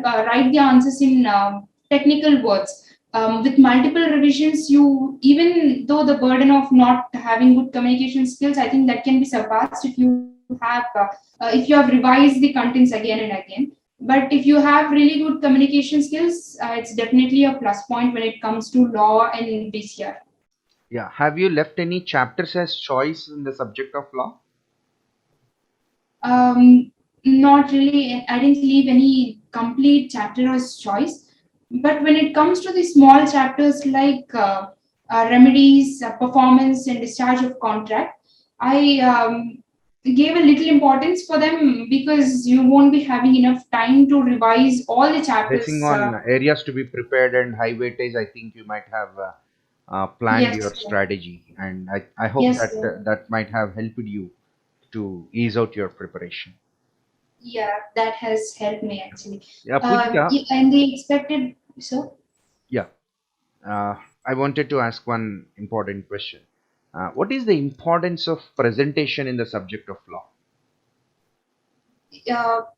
write the answers in technical words. With multiple revisions, you, even though the burden of not having good communication skills, I think that can be surpassed if you have revised the contents again and again. But if you have really good communication skills, it's definitely a plus point when it comes to law and BCR. Yeah. Have you left any chapters as choice in the subject of law? Not really. I didn't leave any complete chapter as choice. But when it comes to the small chapters like remedies, performance, and discharge of contract, I gave a little importance for them because you won't be having enough time to revise all the Basing chapters. on areas to be prepared and high weightage, I think you might have planned Yes, your strategy, and I hope yes, that that might have helped you to ease out your preparation. yeah, that has helped me actually. Yeah, Pujita. And the expected, so Yeah, I wanted to ask one important question. What is the importance of presentation in the subject of law?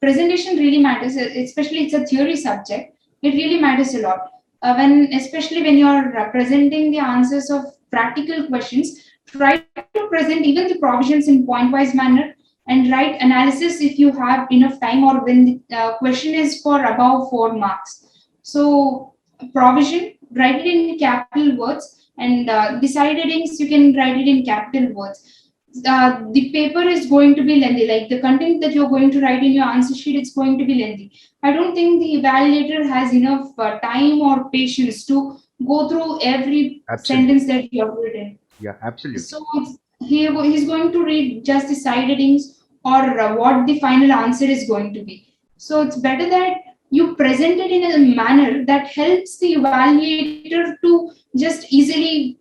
presentation really matters, especially it's a theory subject. It really matters a lot. When, especially when you're presenting the answers of practical questions, try to present even the provisions in point-wise manner, and write analysis if you have enough time, or when the question is for above 4 marks. So provision, write it in capital words, and decided things you can write it in capital words. the paper is going to be lengthy. Like the content that you're going to write in your answer sheet, it's going to be lengthy. I don't think the evaluator has enough time or patience to go through every Absolutely. sentence that you have written. Yeah, absolutely. So he's going to read just the side headings or what the final answer is going to be. So it's better that you present it in a manner that helps the evaluator to just easily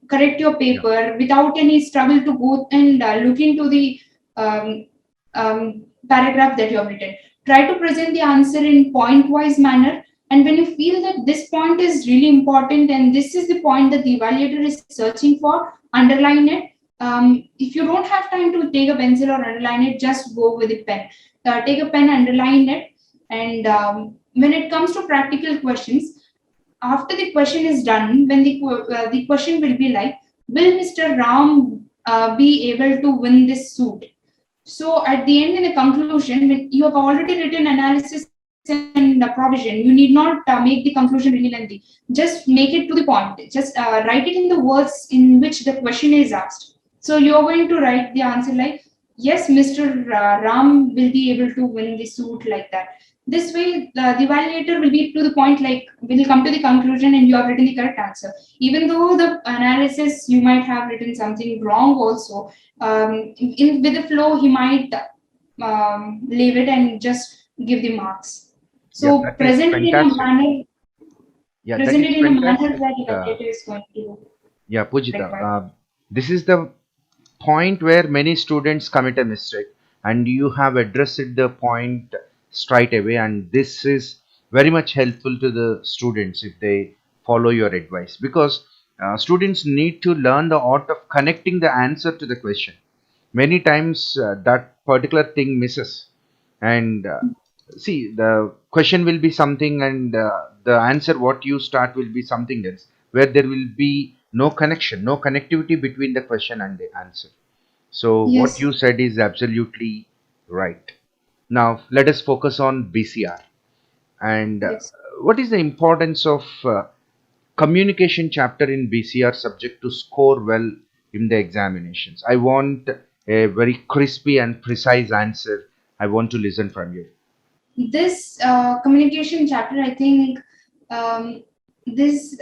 correct your Yeah. paper without any struggle to go and look into the um, paragraph that you have written. Try to present the answer in point wise manner, and when you feel that this point is really important and this is the point that the evaluator is searching for, underline it. If you don't have time to take a pencil or underline it, just go with a pen. Take a pen, underline it. And when it comes to practical questions, after the question is done, when the question will be like, will Mr. Ram be able to win this suit? So at the end, in the conclusion, when you have already written analysis and provision, you need not make the conclusion really lengthy. Just make it to the point. Just write it in the words in which the question is asked. So you're going to write the answer like, yes, Mr. Ram will be able to win the suit like that. This way, the evaluator will be to the point, like when you come to the conclusion and you have written the correct answer. Even though the analysis you might have written something wrong also, with the flow he might leave it and just give the marks. Yeah, So that is fantastic. Yeah, that present is it in a manner fantastic. that evaluator is going to Yeah, Pujita. require. This is the point where many students commit a mistake, and you have addressed the point straight away, and this is very much helpful to the students if they follow your advice, because students need to learn the art of connecting the answer to the question. Many times that particular thing misses, and see, the question will be something, and the answer what you start will be something else, where there will be no connection, no connectivity between the question and the answer. So what Yes, you said is absolutely right. Now let us focus on BCR, and yes. what is the importance of communication chapter in BCR subject to score well in the examinations? I want a very crispy and precise answer. I want to listen from you. This communication chapter, I think, this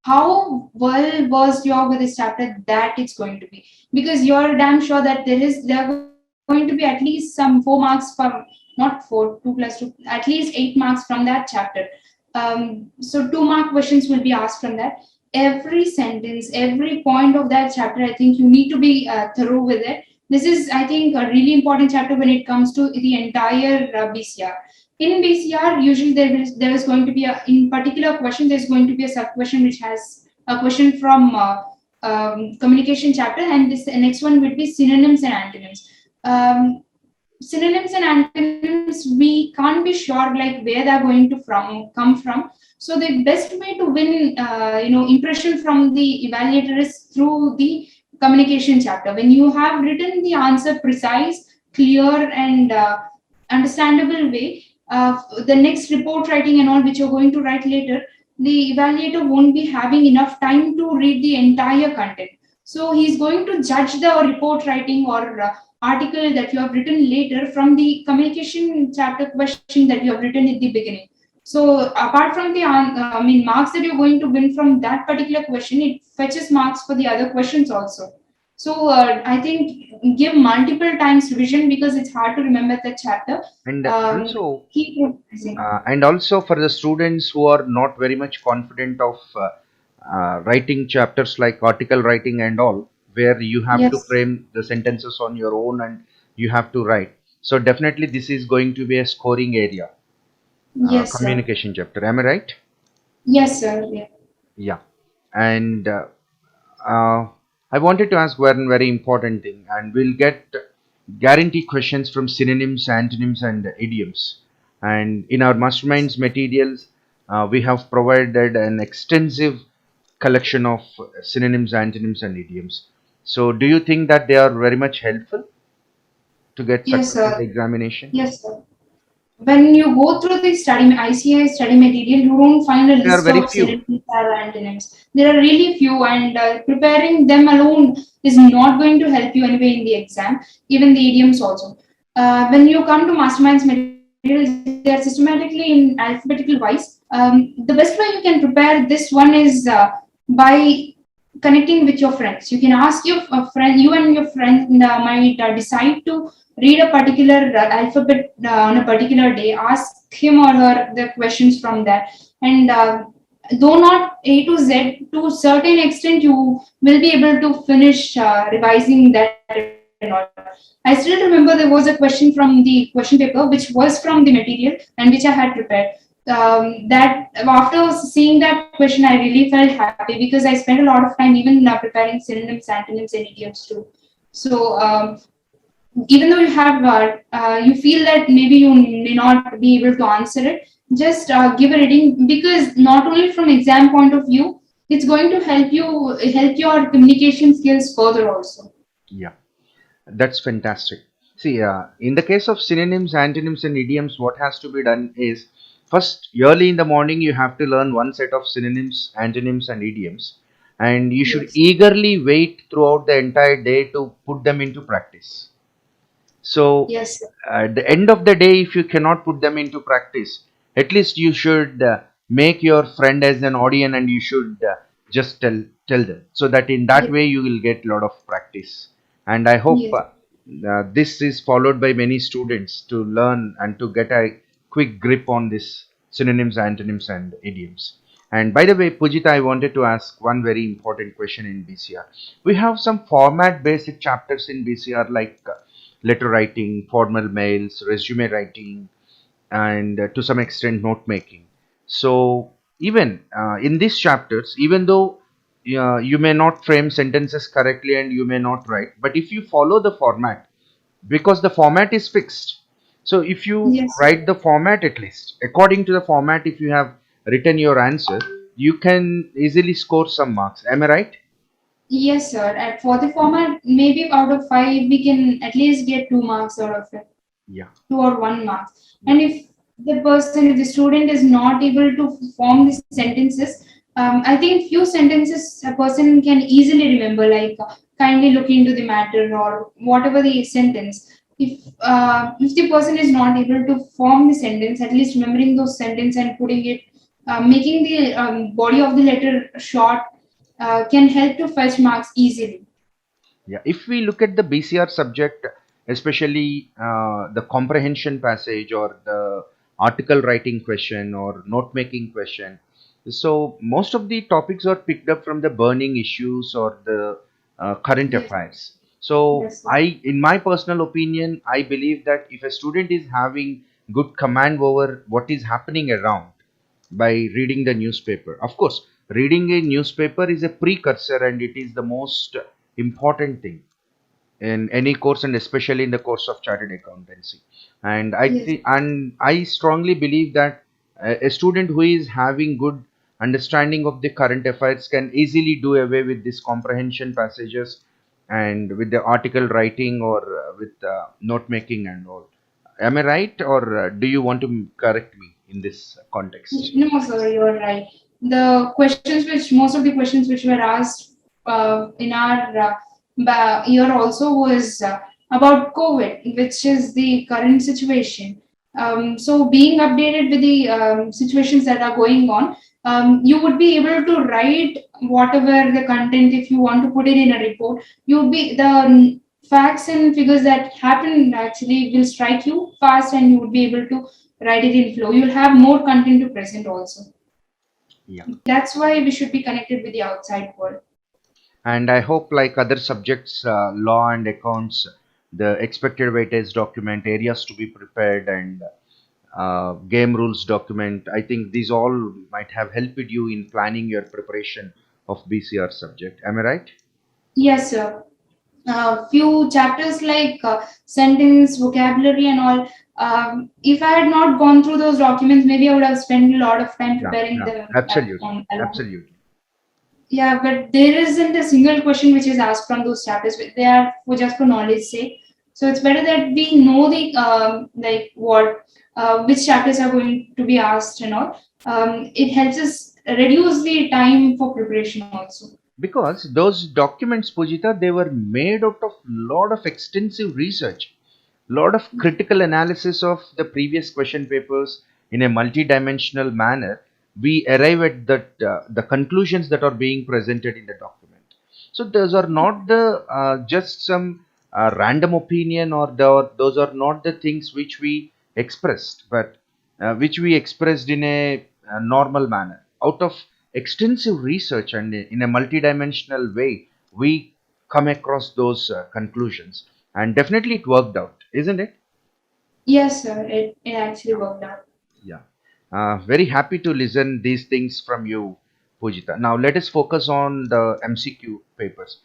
how well versed you are with this chapter, that it's going to be, because you're damn sure that there are going to be at least some 4 marks from, not 4 2 plus 2, at least 8 marks from that chapter. So 2 mark questions will be asked from that. Every sentence, every point of that chapter, I think you need to be thorough with it. This is, I think, a really important chapter when it comes to the entire BCR. In BCR, usually there is going to be a, in particular question, there's going to be a sub question which has a question from communication chapter, and this next one would be synonyms and antonyms. Synonyms and antonyms, we can't be sure like where they're going to come from. So the best way to win impression from the evaluator is through the communication chapter. When you have written the answer precise, clear, and understandable way, the next report writing and all which you're going to write later, the evaluator won't be having enough time to read the entire content. So he's going to judge the report writing or article that you have written later from the communication chapter question that you have written at the beginning. So apart from the marks that you're going to win from that particular question, it fetches marks for the other questions also. So I think give multiple times revision because it's hard to remember the chapter. And Um, also, keep revising. for the students who are not very much confident of writing chapters like article writing and all, where you have to Yes, frame the sentences on your own and you have to write, so definitely this is going to be a scoring area. yes, sir. Communication chapter, am I right? Yes, sir. Yeah. Yeah. And uh, I wanted to ask one very important thing, and we'll get guarantee questions from synonyms, antonyms, and idioms. And in our masterminds materials, we have provided an extensive collection of synonyms, antonyms, and idioms. So, do you think that they are very much helpful to get Yes, success in the sir. examination? Yes, sir. when you go through the ICI study material, you don't find a There are list very of few. synonyms or antonyms. There are really few, and preparing them alone is not going to help you anyway in the exam. Even the idioms also. When you come to Masterminds materials, they are systematically in alphabetical wise. The best way you can prepare this one is by connecting with your friends. You can ask your friend, you and your friend might decide to read a particular alphabet on a particular day. Ask him or her the questions from there, and though not A to Z, to a certain extent, you will be able to finish revising that and all. I still remember there was a question from the question paper, which was from the material and which I had prepared. That after seeing that question, I really felt happy because I spent a lot of time even preparing synonyms, antonyms, and idioms too. So even though you feel that maybe you may not be able to answer it, just give a reading, because not only from exam point of view, it's going to help your communication skills further also. Yeah, that's fantastic. See, in the case of synonyms, antonyms, and idioms, what has to be done is first, early in the morning, you have to learn one set of synonyms, antonyms, and idioms, and you should Yes. eagerly wait throughout the entire day to put them into practice. So, Yes, sir. at the end of the day, if you cannot put them into practice, at least you should make your friend as an audience, and you should just tell them, so that in that Yes. way you will get a lot of practice. And I hope Yes. this is followed by many students to learn and to get a quick grip on this synonyms, antonyms, and idioms. And by the way, Pujita, I wanted to ask one very important question in BCR. We have some format based chapters in BCR like letter writing, formal mails, resume writing, and to some extent note making. So even in these chapters, even though you may not frame sentences correctly and you may not write, but if you follow the format, because the format is fixed. So if you Yes, sir. write the format, at least according to the format, if you have written your answer, you can easily score some marks. Am I right? Yes, sir. And for the format, maybe out of five, we can at least get 2 marks out of it. Yeah. 2 or 1 mark. Yeah. And if the student is not able to form the sentences, I think few sentences a person can easily remember, like kindly look into the matter or whatever the sentence. If the person is not able to form the sentence, at least remembering those sentence and putting it, making the body of the letter short, can help to fetch marks easily. Yeah, if we look at the BCR subject, especially the comprehension passage or the article writing question or note making question, so most of the topics are picked up from the burning issues or the current Yes, affairs. So yes, sir. in my personal opinion, I believe that if a student is having good command over what is happening around by reading the newspaper, of course, reading a newspaper is a precursor and it is the most important thing in any course, and especially in the course of chartered accountancy. And Yes. I strongly believe that a student who is having good understanding of the current affairs can easily do away with these comprehension passages and with the article writing or with note making and all. Am I right, or do you want to correct me in this context? No, sir, you're right. The questions which most of the questions which were asked in our year also was about COVID, which is the current situation. So, being updated with the situations that are going on, you would be able to write whatever the content if you want to put it in a report. You'll be the facts and figures that happen actually will strike you fast, and you would be able to write it in flow. You'll have more content to present also. Yeah. That's why we should be connected with the outside world. And I hope, like other subjects, law and accounts, the expected weightage document, areas to be prepared, and game rules document, I think these all might have helped you in planning your preparation of BCR subject. Am I right? Yes, sir. Few chapters like sentence, vocabulary, and all. If I had not gone through those documents, maybe I would have spent a lot of time Yeah, preparing yeah, them absolutely, on alone. absolutely. Yeah, but there isn't a single question which is asked from those chapters. They are for just for knowledge sake. So it's better that we know the like what which chapters are going to be asked and all. It helps us reduce the time for preparation also. Because those documents, Pujita, they were made out of lot of extensive research, lot of critical analysis of the previous question papers in a multi-dimensional manner. We arrive at that the conclusions that are being presented in the document. So those are not the just some random opinion, or those are not the things which we expressed, but which we expressed in a normal manner. Out of extensive research and in a multidimensional way, we come across those conclusions, and definitely it worked out, isn't it? Yes, sir. It actually worked out. Yeah. Very happy to listen these things from you, Pujita. Now let us focus on the MCQ papers.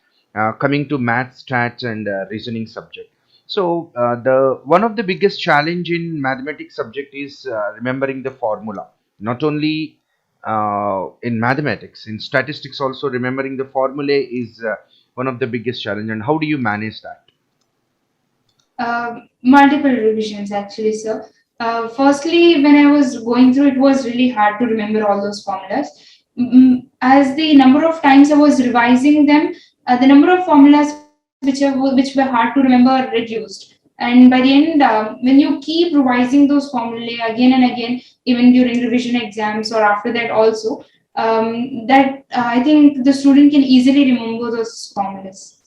Coming to math, stats, and reasoning subject. So the one of the biggest challenge in mathematics subject is remembering the formula. Not only in mathematics, in statistics also remembering the formulae is one of the biggest challenge. And how do you manage that? Multiple revisions actually, sir. Firstly, when I was going through, it was really hard to remember all those formulas. As the number of times I was revising them, the number of formulas which were hard to remember reduced. And by the end, when you keep revising those formulae again and again, even during revision exams or after that also, that I think the student can easily remember those formulas.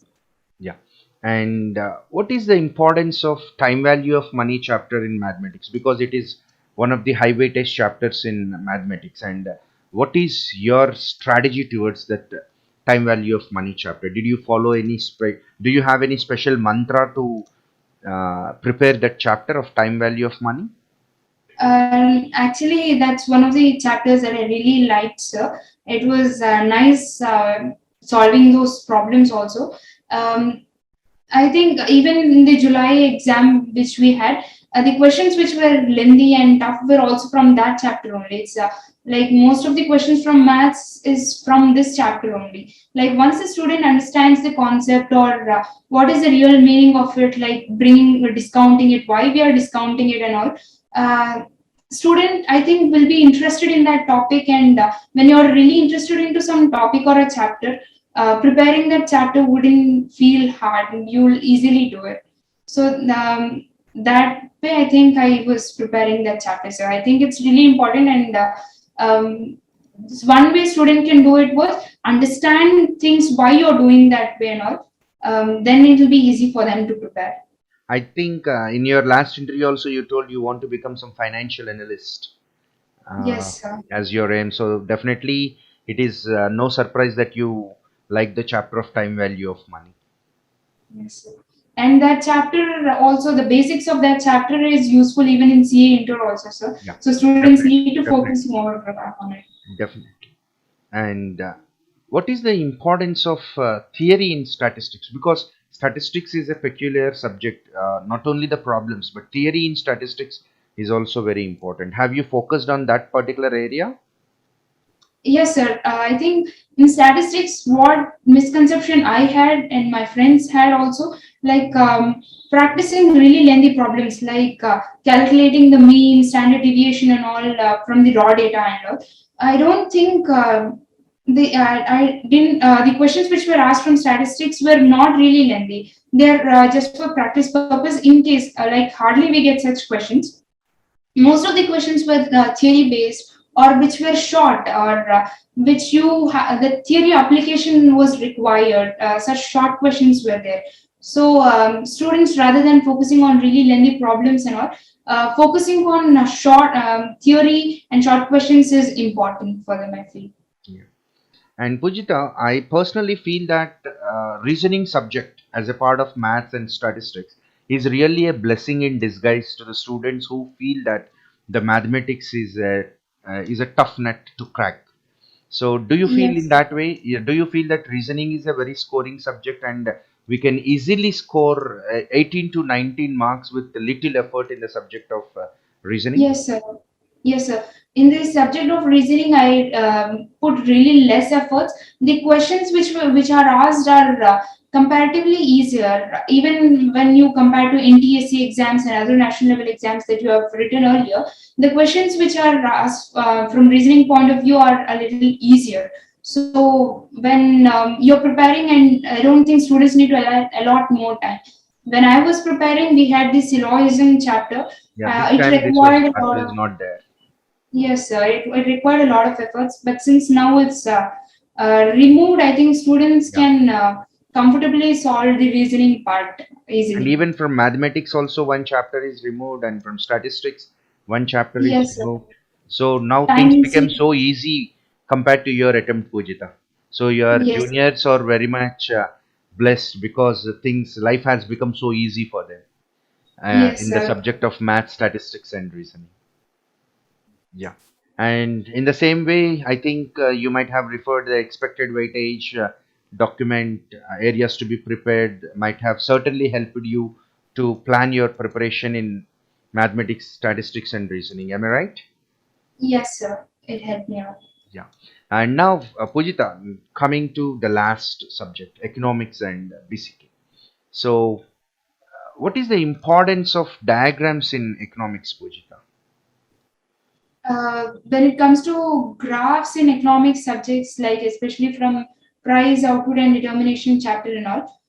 Yeah. And what is the importance of time value of money chapter in mathematics? Because it is one of the high weightage chapters in mathematics. And what is your strategy towards that time value of money chapter? Did you follow any do you have any special mantra to prepare that chapter of time value of money? Actually, that's one of the chapters that I really liked, sir. It was nice solving those problems also. Um, I think even in the July exam which we had, the questions which were lengthy and tough were also from that chapter only. It's like most of the questions from maths is from this chapter only. Like once the student understands the concept or what is the real meaning of it, like bringing discounting it, why we are discounting it and all. Uh, Student I think will be interested in that topic, and when you're really interested into some topic or a chapter, preparing that chapter wouldn't feel hard. You'll easily do it. So that way I think I was preparing that chapter, so I think it's really important. And um, one way student can do it was understand things why you're doing that way and all. Then it will be easy for them to prepare. I think in your last interview also you told you want to become some financial analyst uh, Yes, sir. as your aim. So definitely it is no surprise that you like the chapter of time value of money. Yes, sir. And that chapter also, the basics of that chapter is useful even in CA Inter also, sir. Yeah, So students definitely, need to focus definitely, more on it. definitely. And what is the importance of theory in statistics? Because statistics is a peculiar subject. Not only the problems, but theory in statistics is also very important. Have you focused on that particular area? Yes, sir. I think in statistics, what misconception I had and my friends had also, like practicing really lengthy problems, like calculating the mean, standard deviation, and all from the raw data and all. I don't think I didn't. The questions which were asked from statistics were not really lengthy. They're just for practice purpose. In case, like hardly we get such questions. Most of the questions were theory based, or which were short, or which the theory application was required. Such short questions were there. So students, rather than focusing on really lengthy problems and all, focusing on short theory and short questions is important for them, I feel. Yeah. And Pujita, I personally feel that reasoning subject as a part of maths and statistics is really a blessing in disguise to the students who feel that the mathematics is a tough nut to crack. So, do you feel in Yes. that way? Do you feel that reasoning is a very scoring subject and we can easily score 18 to 19 marks with little effort in the subject of reasoning? Yes, sir. Yes, sir. In the subject of reasoning, I put really less efforts. The questions which are asked are comparatively easier. Even when you compare to NTSC exams and other national level exams that you have written earlier, the questions which are asked from reasoning point of view are a little easier. So when you're preparing, and I don't think students need to allot more time. When I was preparing, we had this syllogism chapter. Yeah, this It time this was required a chapter lot is of, not there. yes, sir. It required a lot of efforts, but since now it's removed, I think students Yeah. can comfortably solve the reasoning part And easily. even from mathematics also one chapter is removed, and from statistics one chapter is Yes, sir. removed. So now things Time is, become so easy compared to your attempt, Pujita. So your yes, juniors are very much blessed because things life has become so easy for them yes, in the sir. subject of math, statistics, and reasoning. Yeah. And in the same way, I think you might have referred the expected weightage document areas to be prepared might have certainly helped you to plan your preparation in mathematics, statistics, and reasoning. Am I right? Yes, sir. It helped me out. Yeah. And now, Pujita, coming to the last subject, economics and BCK. So, what is the importance of diagrams in economics, Pujita? When it comes to graphs in economic subjects, like especially from price, output, and determination chapter and all,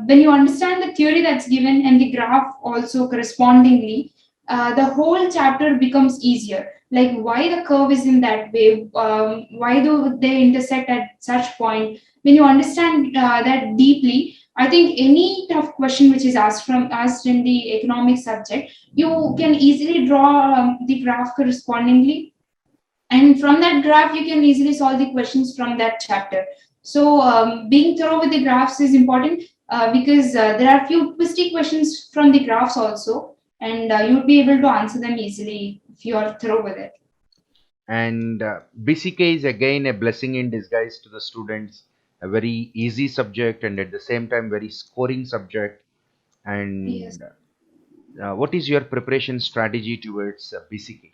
when you understand the theory that's given and the graph also correspondingly, the whole chapter becomes easier. Like why the curve is in that way, why do they intersect at such point? When you understand that deeply, I think any tough question which is asked in the economic subject, you can easily draw the graph correspondingly, and from that graph you can easily solve the questions from that chapter. So being thorough with the graphs is important, because there are few twisty questions from the graphs also, and you'd be able to answer them easily if you are thorough with it. And BCK is again a blessing in disguise to the students, a very easy subject and at the same time very scoring subject. Yes. And what is your preparation strategy towards BCK,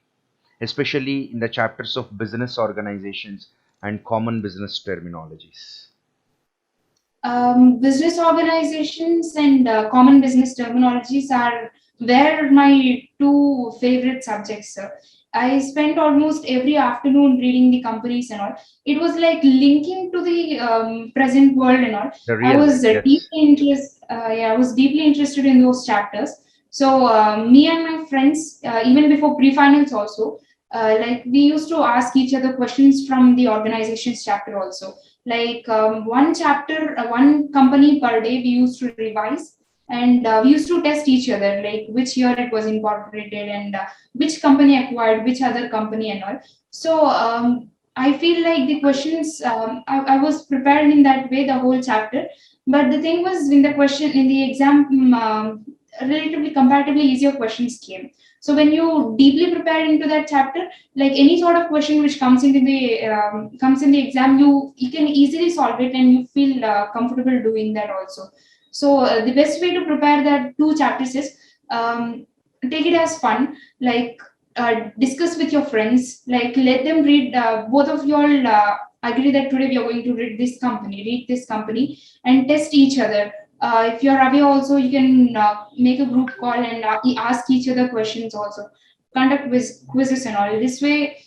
especially in the chapters of business organizations and common business terminologies? Business organizations and common business terminologies are were my two favorite subjects, sir. I spent almost every afternoon reading the companies and all. It was like linking to the present world and all. The I real life, was yes. yeah, I was deeply interested in those chapters. So me and my friends, even before pre-finals also, like we used to ask each other questions from the organizations chapter also, like one chapter, one company per day we used to revise, and we used to test each other, like which year it was incorporated, and which company acquired which other company and all. So I feel like the questions, I was prepared in that way the whole chapter. But the thing was, in the question in the exam, relatively comparatively easier questions came. So when you deeply prepare into that chapter, like any sort of question which comes in the exam, you can easily solve it, and you feel comfortable doing that also. So the best way to prepare that two chapters is, take it as fun, like discuss with your friends, like let them read, both of you all agree that today we are going to read this company and test each other. If you're away also, you can make a group call and ask each other questions also, conduct quizzes and all. This way,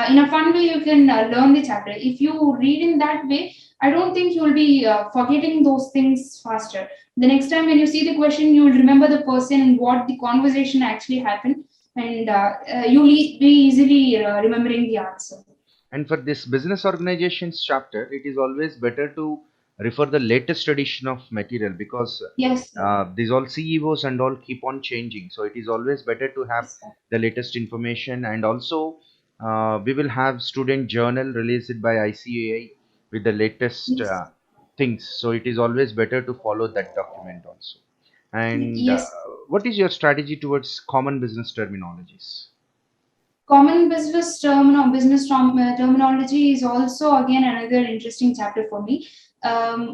in a fun way, you can learn the chapter. If you read in that way, I don't think you'll be forgetting those things faster. The next time when you see the question, you'll remember the person and what the conversation actually happened, and you'll be easily remembering the answer. And for this business organizations chapter, it is always better to refer the latest edition of material because Yes, sir. these all CEOs and all keep on changing. So it is always better to have Yes, sir. the latest information. And also, we will have student journal released by ICAI with the latest Yes, things. So it is always better to follow that document also. And yes. what is your strategy towards common business terminologies? Common terminology is also again another interesting chapter for me.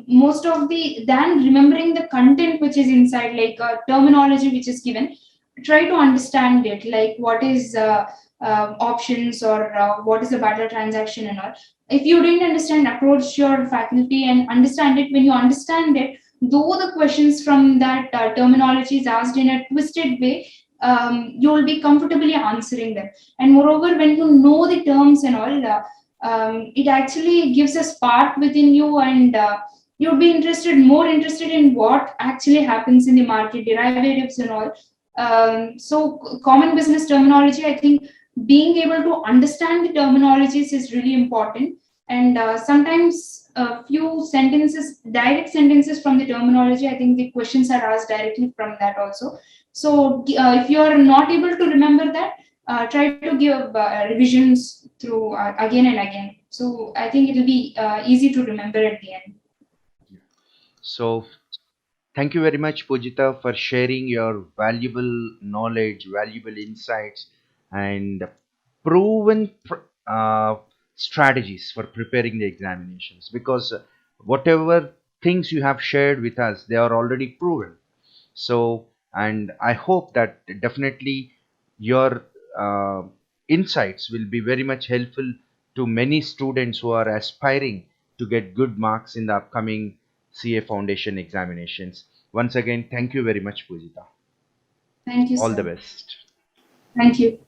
Most of the than remembering the content which is inside, like terminology which is given, try to understand it, like what is options, or what is a barter transaction and all. If you didn't understand, approach your faculty and understand it. When you understand it, though the questions from that terminology is asked in a twisted way, you will be comfortably answering them. And moreover, when you know the terms and all, it actually gives a spark within you, and you'll be more interested in what actually happens in the market, derivatives and all. So common business terminology, I think being able to understand the terminologies is really important. And sometimes a few sentences, direct sentences from the terminology, I think the questions are asked directly from that also. So if you are not able to remember that, try to give revisions through again and again. So I think it will be easy to remember at the end. So thank you very much, Pujita, for sharing your valuable knowledge, valuable insights, and proven strategies for preparing the examinations. Because whatever things you have shared with us, they are already proven. So, and I hope that definitely your insights will be very much helpful to many students who are aspiring to get good marks in the upcoming CA Foundation examinations. Once again, thank you very much, Pujita. Thank you, All the sir. best. Thank you.